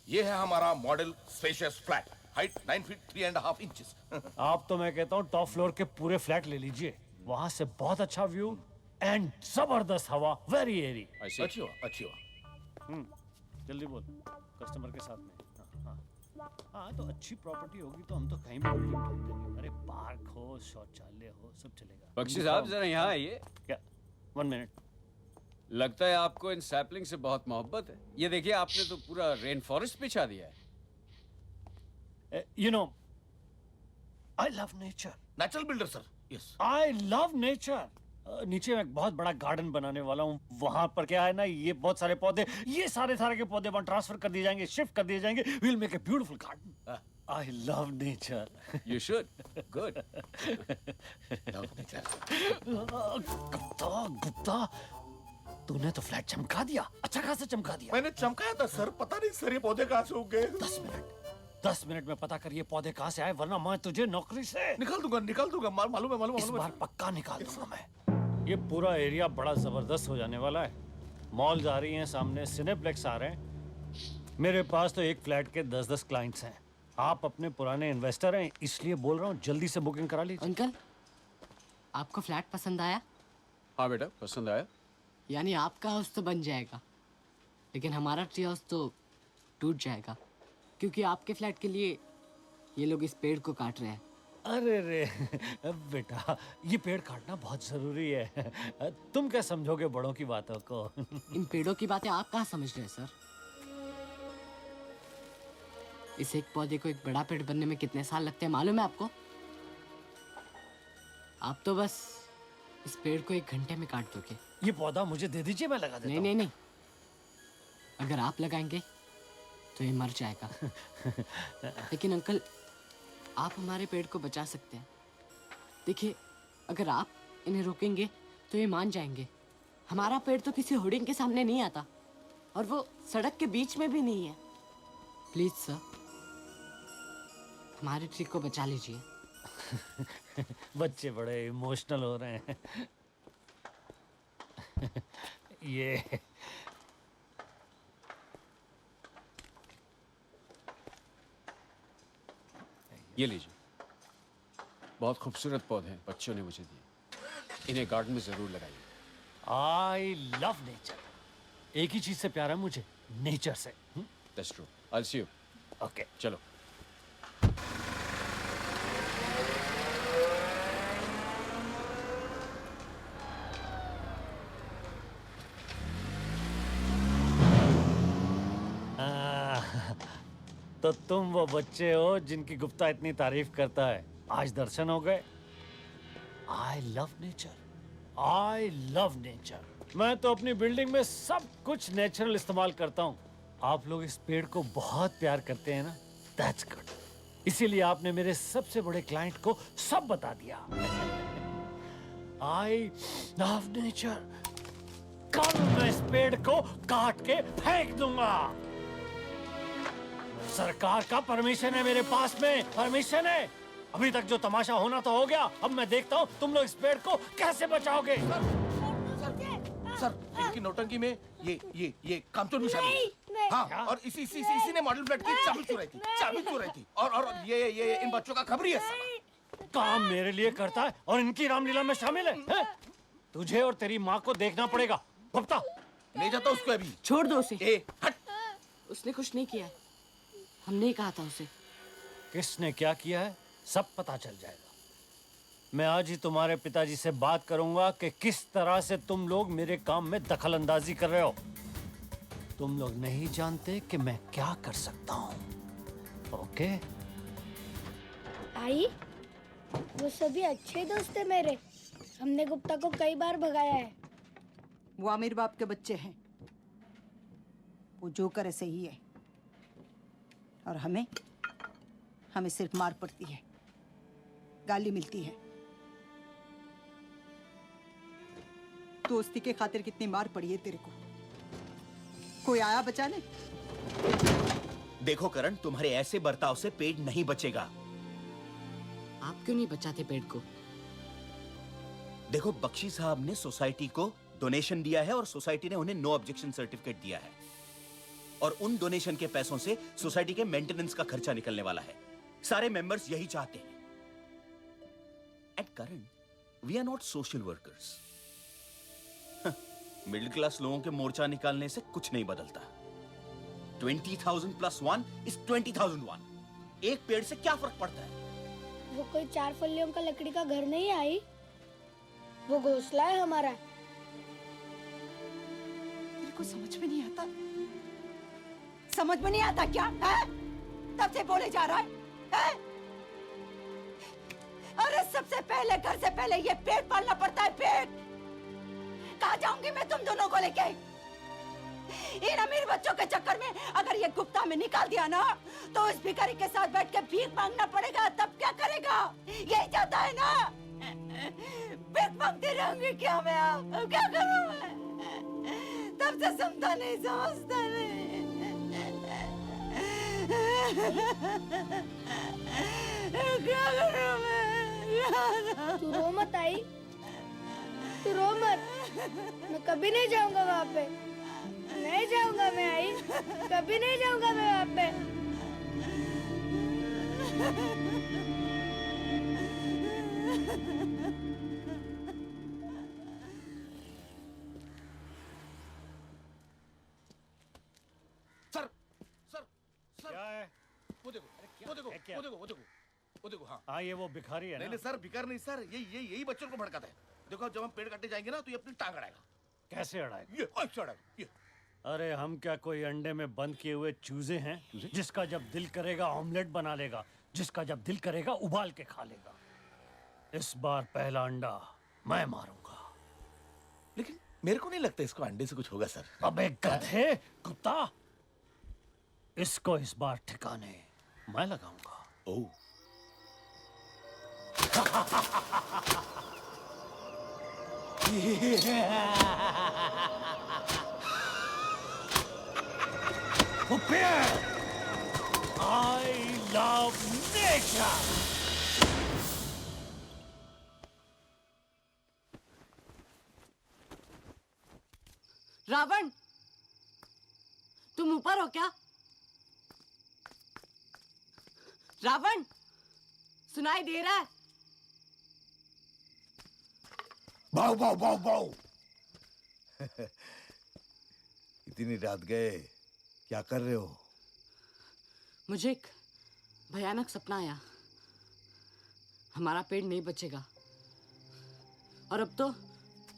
Speaker 7: ये है हमारा model spacious flat, height 9 feet 3.5 inches.
Speaker 12: आप तो मैं कहता हूँ टॉप फ्लोर के पूरे फ्लैट ले लीजिए। वहाँ से बहुत अच्छा व्यू एंड जबरदस्त हवा, वेरी एरी।
Speaker 7: अच्छी हुआ।
Speaker 12: जल्दी बोल, कस्टमर के साथ में। हाँ तो अच्छी प्रॉपर्टी होगी तो हम तो कहीं भी बिल्डिंग ठोक देंगे। अरे पार्क हो, शौचालय हो, सब चलेगा।
Speaker 18: बख्शी साहब जरा यहाँ आइए।
Speaker 12: क्या? 1 मिनट।
Speaker 18: लगता है आपको इन सैपलिंग से बहुत मोहब्बत है। ये देखिए, आपने तो पूरा रेन फॉरेस्ट बिछा दिया है।
Speaker 12: You know, I love nature.
Speaker 7: Natural builder sir. Yes.
Speaker 12: I love nature. नीचे मैं एक बहुत बड़ा गार्डन बनाने वाला हूँ। वहां पर क्या है ना, ये बहुत सारे पौधे, ये सारे के पौधे वहां ट्रांसफर कर दिए जाएंगे, शिफ्ट कर दिए जाएंगे। We'll make a beautiful garden. I love nature.
Speaker 18: You should. Good.
Speaker 7: Love nature.
Speaker 12: Gupta, तूने तो फ्लैट चमका दिया, अच्छा खासा चमका दिया।
Speaker 7: मैंने चमकाया था सर, पता नहीं सर ये पौधे कहाँ से उग गए।
Speaker 12: 10 मिनट में पता कर ये पौधे कहाँ से आए, वरना मैं तुझे नौकरी से
Speaker 7: निकाल दूंगा। मालूम है।
Speaker 12: इस बार पक्का निकाल दूंगा मैं। ये पूरा एरिया बड़ा जबरदस्त हो जाने वाला है। मॉल्स आ रही हैं सामने, सिनेप्लेक्स आ रहे हैं। मेरे पास तो एक फ्लैट के 10-10 क्लाइंट्स हैं। आप अपने पुराने इन्वेस्टर हैं, इसलिए बोल रहा हूँ जल्दी से बुकिंग करा लीजिए।
Speaker 2: अंकल, आपको फ्लैट पसंद आया?
Speaker 18: हाँ बेटा, पसंद आया।
Speaker 2: यानी आपका हाउस तो बन जाएगा, लेकिन हमारा ट्री हाउस तो टूट जाएगा, क्योंकि आपके फ्लैट के लिए ये लोग इस पेड़ को काट रहे हैं।
Speaker 12: अरे रे बेटा, ये पेड़ काटना बहुत जरूरी है। तुम क्या समझोगे बड़ों की बातों को?
Speaker 2: इन पेड़ों की बातें आप कहाँ समझ रहे हैं सर? इस एक पौधे को एक बड़ा पेड़ बनने में कितने साल लगते हैं मालूम है आपको? आप तो बस इस पेड़ को 1 घंटे में काट दोगे।
Speaker 12: ये पौधा मुझे दे दीजिए, मैं लगा देता हूँ।
Speaker 2: नहीं, अगर आप लगाएंगे तो ये मर जाएगा। लेकिन अंकल, आप हमारे पेड़ को बचा सकते हैं। देखिए, अगर आप इन्हें रोकेंगे तो ये मान जाएंगे। हमारा पेड़ तो किसी होर्डिंग के सामने नहीं आता, और वो सड़क के बीच में भी नहीं है। प्लीज सर, हमारे ट्री को बचा लीजिए।
Speaker 12: बच्चे बड़े इमोशनल हो रहे हैं।
Speaker 18: ये लीजिए, बहुत खूबसूरत पौधे हैं, बच्चों ने मुझे दिए। इन्हें गार्डन में जरूर लगाइए।
Speaker 12: I love nature. एक ही चीज से प्यार है मुझे, नेचर से।
Speaker 18: That's true. I'll see you.
Speaker 12: Okay.
Speaker 18: चलो।
Speaker 12: तो तुम वो बच्चे हो जिनकी गुप्ता इतनी तारीफ करता है। आज दर्शन हो गए। I love nature, I love nature. मैं तो अपनी बिल्डिंग में सब कुछ नेचुरल इस्तेमाल करता हूँ। आप लोग इस पेड़ को बहुत प्यार करते हैं ना, दैट्स गुड। इसीलिए आपने मेरे सबसे बड़े क्लाइंट को सब बता दिया। I love nature. कल मैं इस पेड़ को काट के फेंक दूंगा। सरकार का परमिशन है मेरे पास में, परमिशन है। अभी तक जो तमाशा होना तो हो गया, अब मैं देखता हूँ तुम लोग इस पेड़ को कैसे बचाओगे।
Speaker 7: सर, इनकी नौटंकी में ये कामचोर भी शामिल है। हाँ, और इसी ने मॉडल फ्लैट की चाबी चुराई थी और ये इन बच्चों का खबरी है साला।
Speaker 12: काम मेरे लिए करता है और इनकी रामलीला में शामिल है? तुझे और तेरी माँ को देखना पड़ेगा। गुप्ता,
Speaker 7: ले जाता उसको अभी।
Speaker 2: छोड़ दो उसे।
Speaker 7: हट।
Speaker 2: उसने कुछ नहीं किया है, हमने ही कहा था उसे।
Speaker 12: किसने क्या किया है सब पता चल जाएगा। मैं आज ही तुम्हारे पिताजी से बात करूंगा कि किस तरह से तुम लोग मेरे काम में दखल अंदाजी कर रहे हो। तुम लोग नहीं जानते कि मैं क्या कर सकता हूं। ओके?
Speaker 1: आई, वो सभी अच्छे दोस्त है मेरे। हमने गुप्ता को कई बार भगाया है।
Speaker 19: वो आमिर बाप के बच्चे हैं। वो जो करे सही है। और हमें सिर्फ मार पड़ती है, गाली मिलती है। दोस्ती के खातिर कितनी मार पड़ी है तेरे को। कोई आया बचाने?
Speaker 20: देखो करण, तुम्हारे ऐसे बर्ताव से पेड़ नहीं बचेगा।
Speaker 2: आप क्यों नहीं बचाते पेड़ को?
Speaker 20: देखो, बख्शी साहब ने सोसाइटी को डोनेशन दिया है और सोसाइटी ने उन्हें नो ऑब्जेक्शन सर्टिफिकेट दिया है। और उन डोनेशन के पैसों से सोसाइटी के मेंटेनेंस का खर्चा निकलने वाला है। सारे मेंबर्स यही चाहते हैं। And Karan, we are not social workers. Middle class लोगों के मोर्चा निकालने से कुछ नहीं बदलता। 20,000 + 1 is 20,001। एक पेड़ से क्या फर्क पड़ता है?
Speaker 1: वो कोई 4 फलियों का लकड़ी का घर नहीं आई, वो घोंसला है हमारा।
Speaker 19: तेरे को समझ में नहीं आता? समझ में नहीं आता क्या है? तब से बोले जा रहा है? अरे सबसे पहले, घर से पहले ये पेड़ पालना पड़ता है। पेड़ कहाँ जाऊंगी मैं तुम दोनों को लेके? इन अमीर बच्चों के चक्कर में अगर ये गुप्ता में निकाल दिया ना, तो इस भिखारी के साथ बैठ के भीख मांगना पड़ेगा। तब क्या करेगा? यही चाहता है ना? भीख मांगते रहूंगी क्या मैं? अब क्या करूं मैं? तब से समझता नहीं, समझता नहीं। क्या करूं मैं?
Speaker 1: तू रो मत आई, तू रो मत। मैं कभी नहीं जाऊंगा वहाँ पे। नहीं जाऊंगा मैं आई, कभी नहीं जाऊंगा मैं वहाँ पे।
Speaker 7: सर
Speaker 12: क्या है?
Speaker 7: वो देखो।
Speaker 12: हाँ, ये वो भिखारी है ना?
Speaker 7: नहीं सर, भिखारी नहीं सर, यही बच्चों को भड़काता है। देखो, जब हम पेड़ काटने जाएंगे ना, तो ये अपनी टांग अड़ाएगा।
Speaker 12: कैसे अड़ाएगा?
Speaker 7: ये ऐसे अड़ाएगा, ये।
Speaker 12: अरे हम क्या कोई अंडे में बंद किए हुए चूजे हैं? जिसका जब दिल करेगा ऑमलेट बना लेगा, जिसका जब दिल करेगा उबाल के खा लेगा। इस बार पहला अंडा मैं मारूंगा।
Speaker 7: लेकिन मेरे को नहीं लगता इसको अंडे से कुछ होगा सर।
Speaker 12: अबे गधे, कुत्ता, इसको इस बार ठिकाने मैं लगाऊंगा।
Speaker 7: ओह।
Speaker 12: I love nature.
Speaker 2: रावण, तुम ऊपर हो क्या? रावण, सुनाई दे रहा है?
Speaker 10: बाऊ बाऊ बाऊ बाऊ। इतनी रात गए, क्या कर रहे हो?
Speaker 2: मुझे एक भयानक सपना आया। हमारा पेड़ नहीं बचेगा और अब तो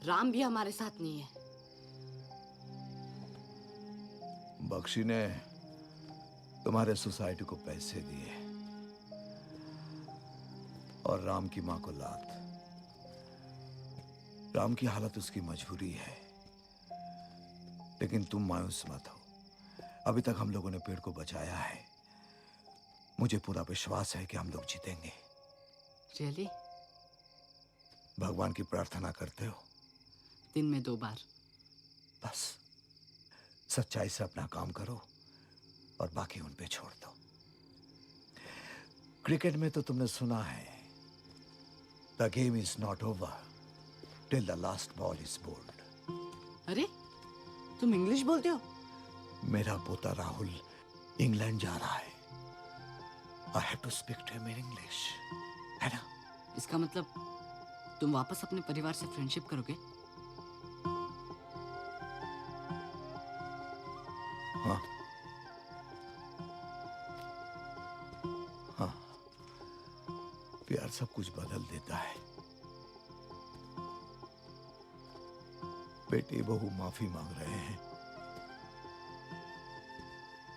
Speaker 2: राम भी हमारे साथ नहीं है।
Speaker 10: बख्शी ने तुम्हारे सोसाइटी को पैसे दिए और राम की मां को लात। राम की हालत उसकी मजबूरी है, लेकिन तुम मायूस मत हो। अभी तक हम लोगों ने पेड़ को बचाया है। मुझे पूरा विश्वास है कि हम लोग जीतेंगे।
Speaker 2: रियली?
Speaker 10: भगवान की प्रार्थना करते हो?
Speaker 2: दिन में 2 बार।
Speaker 10: बस सच्चाई से अपना काम करो और बाकी उन पे छोड़ दो। क्रिकेट में तो तुमने सुना है, the game is not over till the last ball is bowled.
Speaker 2: अरे तुम इंग्लिश बोलते हो?
Speaker 10: मेरा पोता राहुल इंग्लैंड जा रहा है। I have to speak to him in English, है ना?
Speaker 2: इसका मतलब तुम वापस अपने परिवार से फ्रेंडशिप करोगे?
Speaker 10: हाँ हाँ, प्यार सब कुछ बदल देता है। बेटे बहू माफी मांग रहे हैं,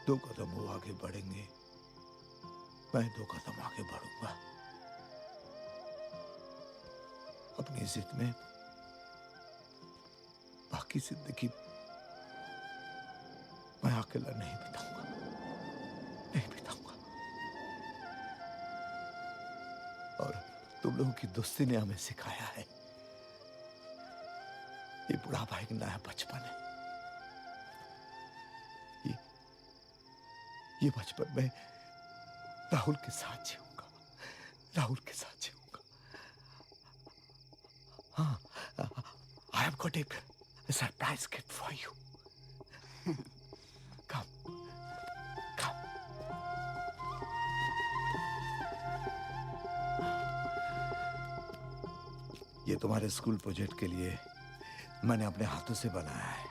Speaker 10: 2 कदम वो आगे बढ़ेंगे, मैं 2 कदम आगे बढ़ूंगा। अपनी जिद में बाकी जिंदगी मैं अकेला नहीं बिताऊंगा, नहीं बिताऊंगा। और तुम लोगों की दोस्ती ने हमें सिखाया है, ये बुढ़ापा एक नया बचपन है। ये बचपन में राहुल के साथ जीऊंगा, राहुल के साथ जीऊंगा। हाँ, I have got a surprise gift for you. Come, come. ये तुम्हारे स्कूल प्रोजेक्ट के लिए मैंने अपने हाथों से बनाया है।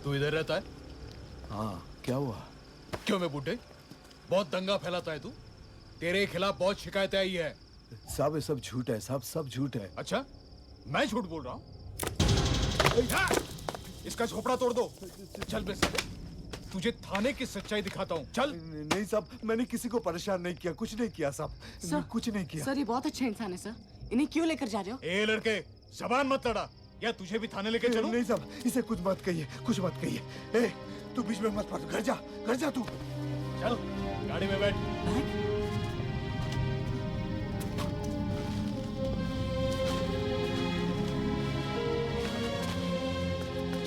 Speaker 4: तू इधर रहता है?
Speaker 10: हाँ, क्या हुआ?
Speaker 4: क्यों मैं बूढ़े? बहुत दंगा फैलाता है तू। तेरे खिलाफ बहुत शिकायतें आई है।
Speaker 10: साहब ये सब झूठ है, सब झूठ है।
Speaker 4: अच्छा, मैं झूठ बोल रहा हूँ? इसका झोपड़ा तोड़ दो। चल बे साले, तुझे थाने की सच्चाई दिखाता हूँ। चल।
Speaker 10: नहीं साहब, मैंने किसी को परेशान नहीं किया, कुछ नहीं किया साहब, कुछ नहीं किया।
Speaker 2: सर ये बहुत अच्छे इंसान है सर, इन्हें क्यों लेकर जा रहे हो?
Speaker 4: ए लड़के, जबान मत लड़ा, या तुझे भी थाने लेके चलूं?
Speaker 10: नहीं साहब, इसे कुछ मत कहिए, कुछ मत कहिए। ए, तू बीच में मत पड़, घर जा तू।
Speaker 4: चल, गाड़ी में बैठ।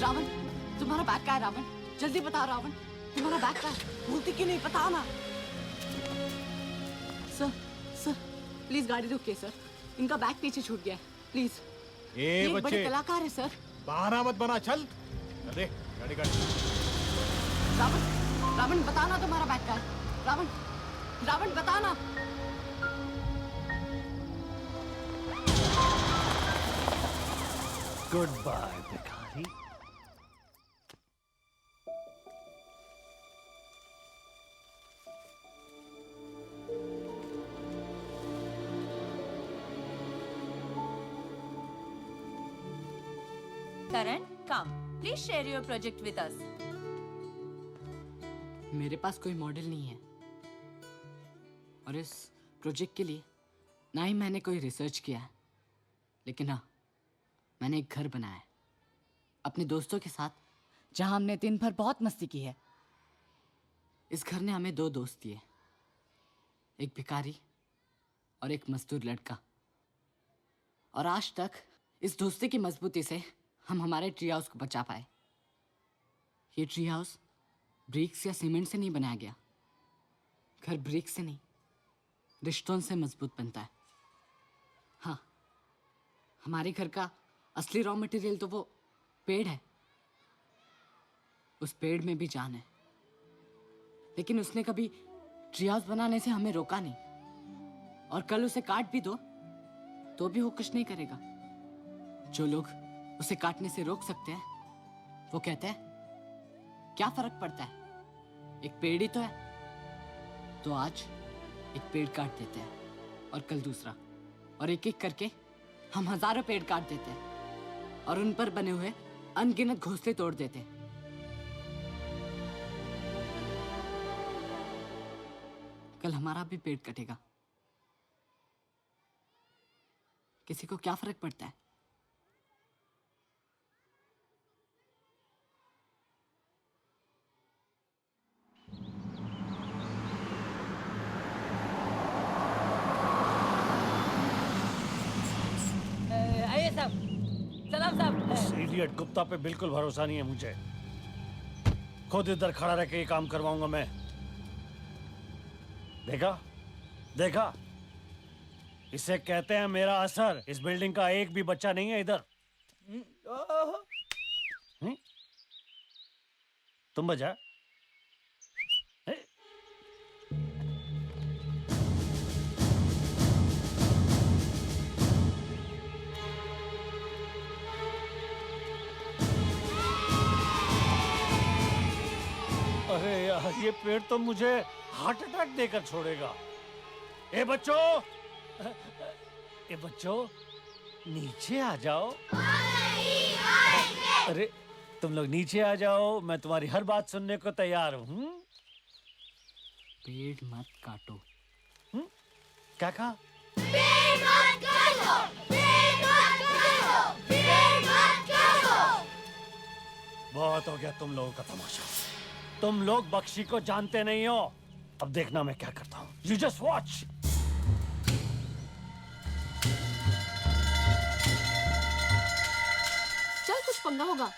Speaker 2: रावण, तुम्हारा बैग कहाँ है रावण? जल्दी बताओ रावण, तुम्हारा बैग कहाँ है? बोलती क्यों नहीं, बताओ ना। सर, प्लीज गाड़ी रोकिए सर, इनका बैग पीछे छूट गया है, प्लीज।
Speaker 4: ए
Speaker 2: बड़े
Speaker 4: बच्चे,
Speaker 2: कलाकार है सर।
Speaker 4: बहाना मत बना, चल। अरे गाड़ी काट।
Speaker 2: रावण बताना तुम्हारा बैग कहाँ है? रावण बताना।
Speaker 12: गुड बाय भिखारी।
Speaker 11: Karan, come. Please share your project with us.
Speaker 2: मेरे पास कोई मॉडल नहीं है और इस प्रोजेक्ट के लिए ना ही मैंने कोई रिसर्च किया है, लेकिन हाँ, मैंने एक घर बनाया है अपने दोस्तों के साथ, जहां हमने दिन भर बहुत मस्ती की है। इस घर ने हमें 2 दोस्त दिए, एक भिखारी और एक मजदूर लड़का। और आज तक इस दोस्ती की मजबूती से हम हमारे ट्री हाउस को बचा पाए। ये ट्री हाउस ब्रिक्स या सीमेंट से नहीं बनाया गया। घर ब्रिक्स से नहीं, रिश्तों से मजबूत बनता है। हाँ, हमारे घर का असली रॉ मटेरियल तो वो पेड़ है। उस पेड़ में भी जान है, लेकिन उसने कभी ट्री हाउस बनाने से हमें रोका नहीं। और कल उसे काट भी दो तो भी वो कुछ नहीं करेगा। जो लोग उसे काटने से रोक सकते हैं वो कहते हैं क्या फर्क पड़ता है, एक पेड़ ही तो है। तो आज एक पेड़ काट देते हैं और कल दूसरा, और एक एक करके हम हजारों पेड़ काट देते हैं और उन पर बने हुए अनगिनत घोंसले तोड़ देते हैं। कल हमारा भी पेड़ कटेगा किसी को क्या फर्क पड़ता है?
Speaker 6: आइए साहब, सलाम साहब।
Speaker 12: इस इडियट गुप्ता पे बिल्कुल भरोसा नहीं है मुझे। खुद इधर खड़ा रह के ये काम करवाऊंगा मैं। देखा देखा, इसे कहते हैं मेरा असर। इस बिल्डिंग का एक भी बच्चा नहीं है इधर। तुम बजा। अरे यार, ये पेड़ तो मुझे हार्ट अटैक देकर छोड़ेगा। ए बच्चों, ए बच्चों, नीचे आ जाओ। अरे तुम लोग नीचे आ जाओ, मैं तुम्हारी हर बात सुनने को तैयार हूँ।
Speaker 2: पेड़ मत काटो।
Speaker 12: क्या कहा?
Speaker 1: पेड़ मत काटो, पेड़ मत काटो, पेड़ मत काटो।
Speaker 12: बहुत हो गया तुम लोगों का तमाशा। तुम लोग बख्शी को जानते नहीं हो। अब देखना मैं क्या करता हूँ। You just watch.
Speaker 3: चल, कुछ पंगा होगा।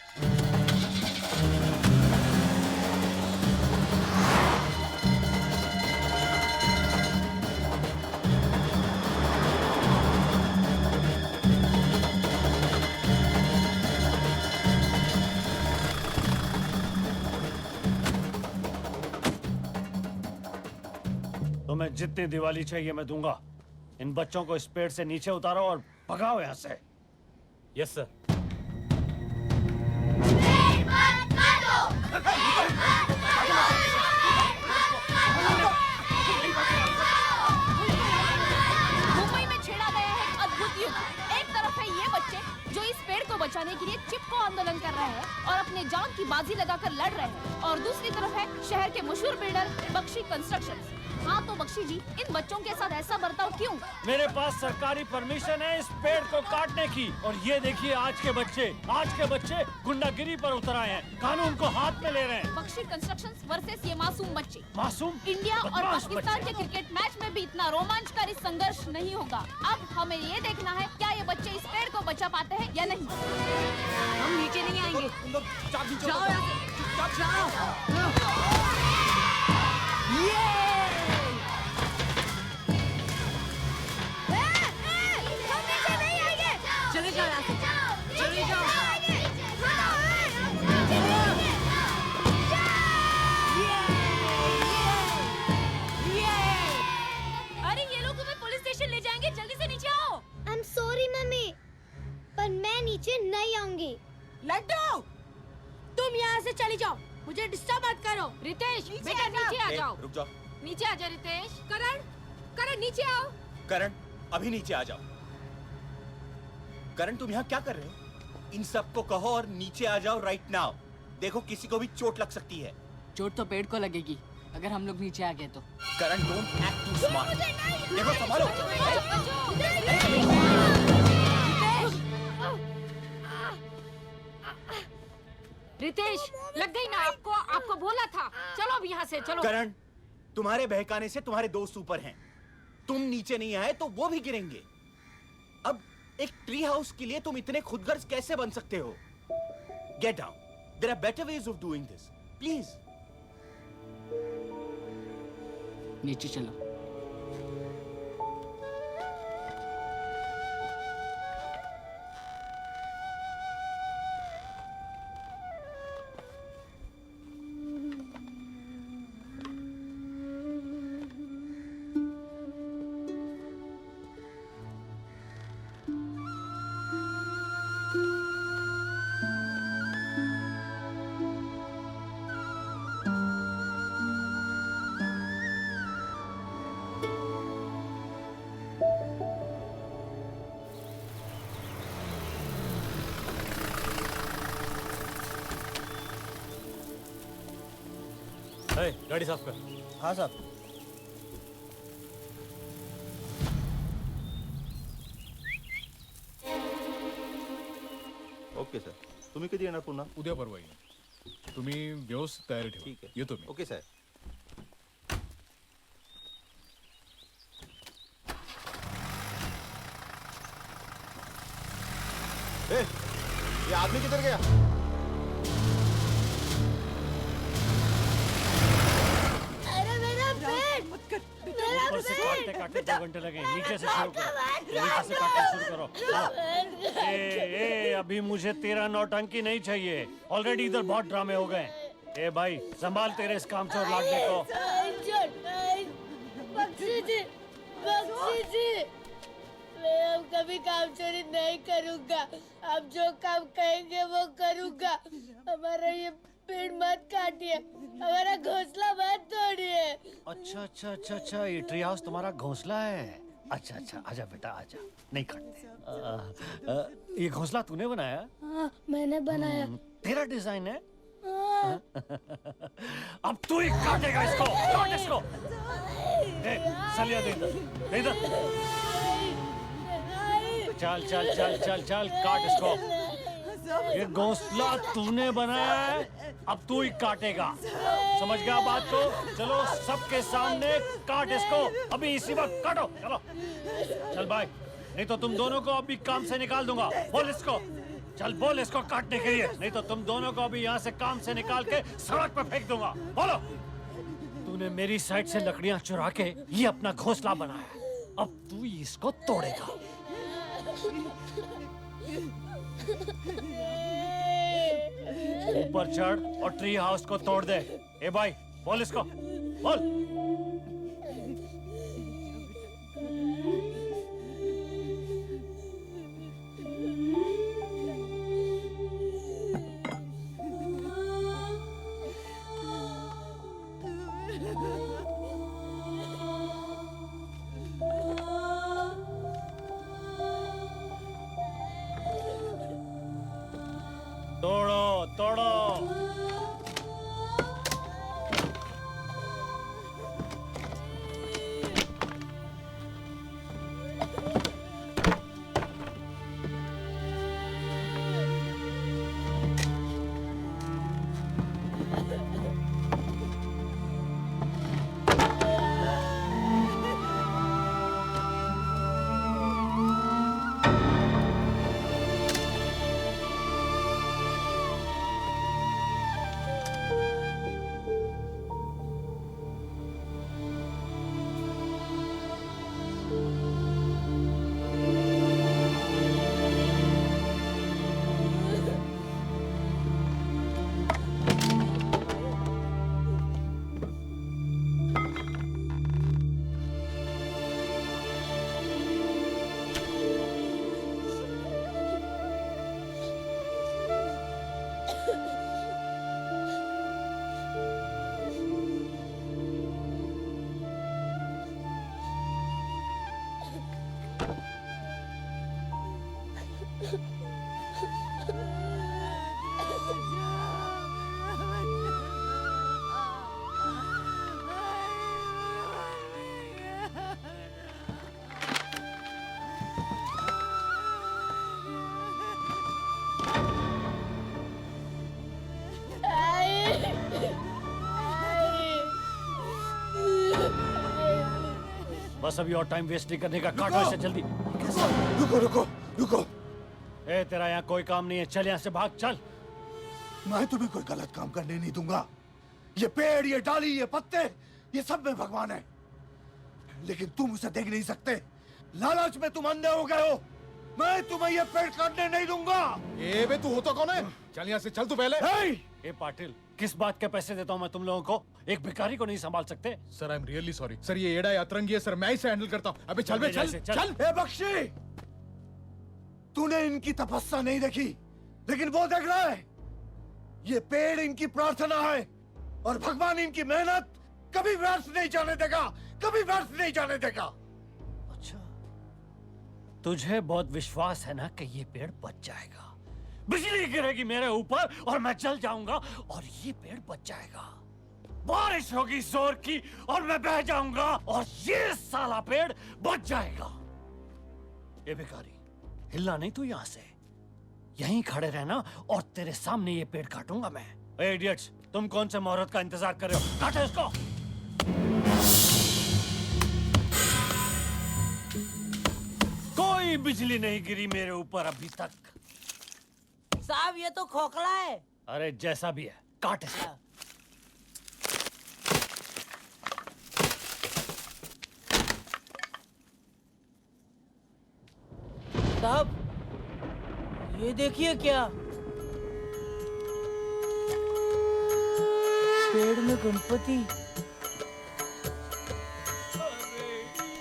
Speaker 12: तुम्हें जितनी दिवाली चाहिए मैं दूंगा। इन बच्चों को इस पेड़ से नीचे उतारो और भगाओ यहाँ से।
Speaker 4: Yes sir.
Speaker 8: मुंबई में छेड़ा गया है एक अद्भुत युद्ध। एक तरफ है ये बच्चे जो इस पेड़ को बचाने के लिए चिपको आंदोलन कर रहे हैं और अपने जान की बाजी लगाकर लड़ रहे हैं, और दूसरी तरफ है शहर के मशहूर बिल्डर बख्शी कंस्ट्रक्शंस। हाँ तो बख्शी जी, इन बच्चों के साथ ऐसा बर्ताव क्यों?
Speaker 12: मेरे पास सरकारी परमिशन है इस पेड़ को काटने की। और ये देखिए आज के बच्चे गुंडागिरी पर उतर आए हैं, कानून को हाथ में ले रहे हैं।
Speaker 8: बख्शी कंस्ट्रक्शंस वर्सेस ये मासूम बच्चे।
Speaker 12: मासूम?
Speaker 8: इंडिया और
Speaker 12: बदमाश
Speaker 8: पाकिस्तान
Speaker 12: बच्चे।
Speaker 8: के क्रिकेट मैच में भी इतना रोमांचकारी संघर्ष नहीं होगा। अब हमें ये देखना है क्या ये बच्चे इस पेड़ को बचा पाते हैं या नहीं।
Speaker 3: हम नीचे नहीं आएंगे।
Speaker 8: जाओ यहाँ से, जाओ।
Speaker 3: चले जाओ यहाँ से, चले जाओ।
Speaker 8: अरे ये लोग तुम्हें पुलिस स्टेशन ले जाएंगे, जल्दी से नीचे आओ।
Speaker 1: आई एम सॉरी मम्मी, पर मैं नीचे नहीं आऊंगी।
Speaker 3: लड्डू, तुम यहाँ से चली जाओ, मुझे डिस्टर्ब मत करो।
Speaker 8: रितेश, बेटा नीचे आ जाओ।
Speaker 20: रुक जाओ।
Speaker 8: नीचे आ जा रितेश।
Speaker 3: करण नीचे आओ।
Speaker 20: करण, अभी नीचे आ जाओ। करण, तुम यहाँ क्या कर रहे हो? इन सबको कहो और नीचे आ जाओ राइट नाउ। देखो किसी को भी चोट लग सकती है।
Speaker 2: चोट तो पेड़ को लगेगी अगर हम लोग नीचे आ गए तो।
Speaker 20: करण, डोंट एक्ट टू स्मार्ट। देखो संभालो।
Speaker 3: रितेश, लग गई ना आपको? आपको बोला था। चलो अब यहाँ से चलो।
Speaker 20: करण, तुम्हारे बहकाने से तुम्हारे दोस्त ऊपर हैं। तुम नीचे नहीं आए तो वो भी गिरेंगे। अब एक ट्री हाउस के लिए तुम इतने खुदगर्ज कैसे बन सकते हो? Get down. There are better ways of doing this. Please.
Speaker 2: नीचे चलो।
Speaker 4: गाड़ी साफ कर।
Speaker 20: हाँ साहब।
Speaker 21: Okay sir. तुम्ही कधी येणार पुन्हा?
Speaker 22: उद्या परवा येईन. तुम्ही व्यवस्थित तयारी ठेवा.
Speaker 21: ठीक आहे.
Speaker 22: येतो मी.
Speaker 21: ओके साहेब.
Speaker 22: ये आदमी किधर गया?
Speaker 1: अरे मेरा पेट, मेरा
Speaker 12: ऊपर से काटते
Speaker 1: पेट।
Speaker 12: काटते 2 घंटे लगे. नीचे से शुरू करो. नीचे से काटना शुरू करो. हाँ. ए, अभी मुझे तेरा नौटंकी नहीं चाहिए. ऑलरेडी इधर बहुत ड्रामे हो गए. ए भाई, संभाल तेरे इस कामचोर लाडले को.
Speaker 3: बख्शी जी, बख्शी जी, मैं अब कभी काम चोरी नहीं करूंगा. आप जो काम कहेंगे वो करूंगा. हमारा ये पेड़ मत काटिए, हमारा घोंसला मत तोड़िए.
Speaker 12: अच्छा, ये ट्री हाउस तुम्हारा घोंसला है. अच्छा, आजा बेटा आजा. नहीं काटते. ये घोंसला तूने बनाया?
Speaker 3: हाँ, मैंने बनाया.
Speaker 12: तेरा डिजाइन है? अब तू ही काटेगा इसको. काट इसको. सलिया दे इधर. चल काट इसको. ये घोंसला तूने बनाया है, अब तू ही काटेगा. समझ गया बात को? चलो सबके सामने काट इसको. अभी इसी वक्त काटो. चलो चल भाई, नहीं तो तुम दोनों को अभी काम से निकाल दूंगा. बोल इसको. चल बोल इसको काटने के लिए, नहीं तो तुम दोनों को अभी यहाँ से काम से निकाल के सड़क पे फेंक दूंगा. बोलो. तूने मेरी साइड से लकड़ियाँ चुरा के ये अपना घोंसला बनाया, अब तू ही इसको तोड़ेगा. ऊपर चढ़ और ट्री हाउस को तोड़ दे. ए भाई बोल इसको. बोल. तोड़ो. बस अभी और टाइम वेस्ट नहीं करने का. काटो इसे जल्दी.
Speaker 10: रुको.
Speaker 12: ए तेरा यहाँ कोई काम नहीं है. चल यहाँ से भाग. चल.
Speaker 10: मैं तुम्हें कोई गलत काम करने नहीं दूंगा. ये पेड़, ये डाली, ये पत्ते, ये सब में भगवान है, लेकिन तुम उसे देख नहीं सकते. लालच में तुम अंधे हो गए हो. मैं तुम्हें ये पेड़ काटने नहीं दूंगा.
Speaker 22: ए बे, तू होता कौन है? चल यहाँ से चल तू पहले.
Speaker 12: ए पाटिल, किस बात के पैसे देता हूँ मैं तुम लोगों को? एक भिखारी को नहीं संभाल सकते?
Speaker 22: Sir I am really sorry. Sir ये एड़ा अतरंगी है सर, मैं इसे हैंडल करता हूँ. अबे चल बे, चल.
Speaker 10: ए बख्शी, तूने इनकी तपस्या नहीं देखी, लेकिन वो देख रहा है. ये पेड़ इनकी प्रार्थना है और भगवान इनकी मेहनत कभी व्यर्थ नहीं जाने देगा. कभी व्यर्थ नहीं जाने देगा.
Speaker 12: अच्छा, तुझे बहुत विश्वास है ना कि ये पेड़ बच जाएगा? बिजली गिरेगी मेरे ऊपर और मैं जल जाऊंगा और ये पेड़ बच जाएगा. बारिश होगी जोर की और मैं बह जाऊंगा और ये साला पेड़ बच जाएगा. ये भिखारी, हिलना नहीं तू यहां से. यहीं खड़े रहना और तेरे सामने ये पेड़ काटूंगा मैं। ए इडियट्स, तुम कौन से मुहूर्त का इंतजार कर रहे हो? काटो इसको। कोई बिजली नहीं गिरी मेरे ऊपर अभी तक।
Speaker 6: साहब ये तो खोखला है।
Speaker 12: अरे जैसा भी है, काट इसको।
Speaker 6: साहब ये देखिए क्या, पेड़ में गणपति।
Speaker 12: अरे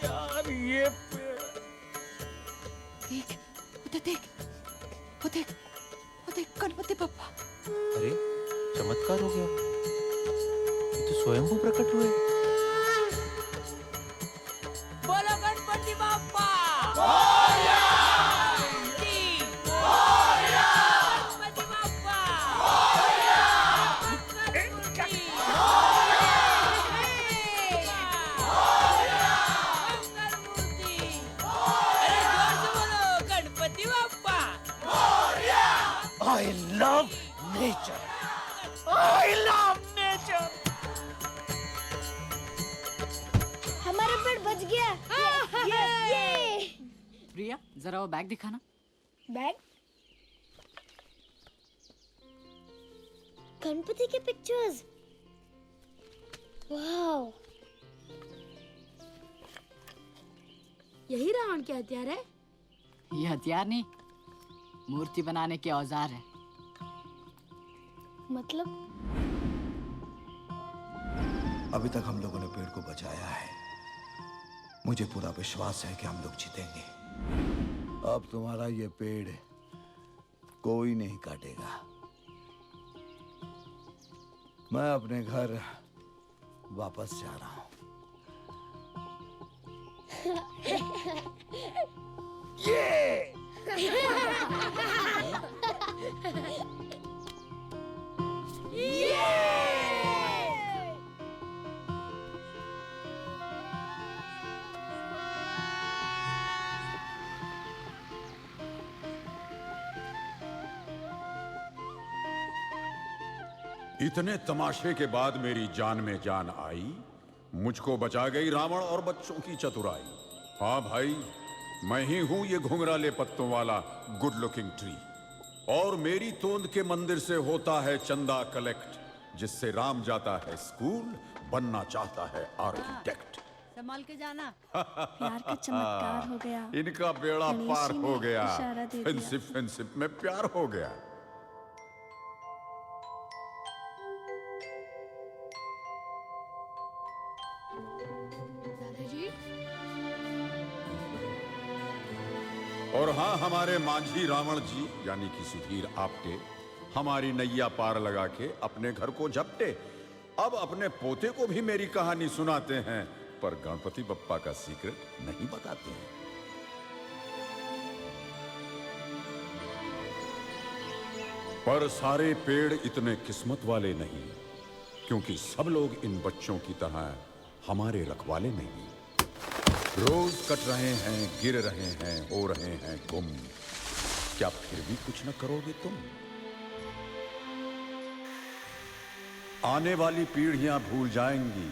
Speaker 12: यार ये पेड़।
Speaker 19: देख, उधर देख, वो देख, वो देख गणपति बप्पा।
Speaker 16: अरे चमत्कार हो गया, ये तो स्वयंभू प्रकट हुए।
Speaker 6: बोलो Ganpati Bappa.
Speaker 12: I love nature. I love nature.
Speaker 1: हमारा पेड़ बच गया। ये।
Speaker 2: प्रिया जरा वो बैग दिखाना।
Speaker 1: बैग? गणपति के पिक्चर्स। वाओ।
Speaker 3: यही रावण के हथियार है?
Speaker 2: ये हथियार नहीं, मूर्ति बनाने के औजार है।
Speaker 1: मतलब?
Speaker 10: अभी तक हम लोगों ने पेड़ को बचाया है। मुझे पूरा विश्वास है कि हम लोग जीतेंगे। अब तुम्हारा ये पेड़ कोई नहीं काटेगा। मैं अपने घर वापस जा रहा हूं।
Speaker 12: ये
Speaker 5: इतने तमाशे के बाद मेरी जान में जान आई, मुझको बचा गई रावण और बच्चों की चतुराई। हाँ भाई, मैं ही हूं ये घुंघराले पत्तों वाला गुड लुकिंग ट्री, और मेरी तोंद के मंदिर से होता है चंदा कलेक्ट, जिससे राम जाता है स्कूल, बनना चाहता है आर्किटेक्ट।
Speaker 19: संभाल के जाना।
Speaker 5: प्यार
Speaker 19: का चमत्कार हो गया।
Speaker 5: इनका बेड़ा
Speaker 19: गणेश
Speaker 5: पार
Speaker 19: जी
Speaker 5: हो
Speaker 19: ने
Speaker 5: गया।
Speaker 19: इशारा दे दिया।
Speaker 5: फ्रेंडशिप में प्यार हो गया।
Speaker 3: दादाजी,
Speaker 5: और हाँ, हमारे माझी रावण जी यानी कि सुधीर आपटे हमारी नैया पार लगा के अपने घर को झपटे। अब अपने पोते को भी मेरी कहानी सुनाते हैं, पर गणपति बप्पा का सीक्रेट नहीं बताते हैं। पर सारे पेड़ इतने किस्मत वाले नहीं, क्योंकि सब लोग इन बच्चों की तरह हमारे रखवाले नहीं। रोज कट रहे हैं, गिर रहे हैं, हो रहे हैं गुम। क्या फिर भी कुछ न करोगे तुम? आने वाली पीढ़ियां भूल जाएंगी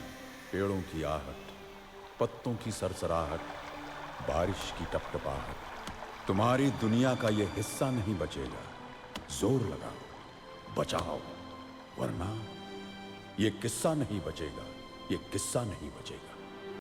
Speaker 5: पेड़ों की आहट, पत्तों की सरसराहट, बारिश की टपटपाहट। तुम्हारी दुनिया का ये हिस्सा नहीं बचेगा। जोर लगाओ, बचाओ, वरना ये किस्सा नहीं बचेगा, ये किस्सा नहीं बचेगा।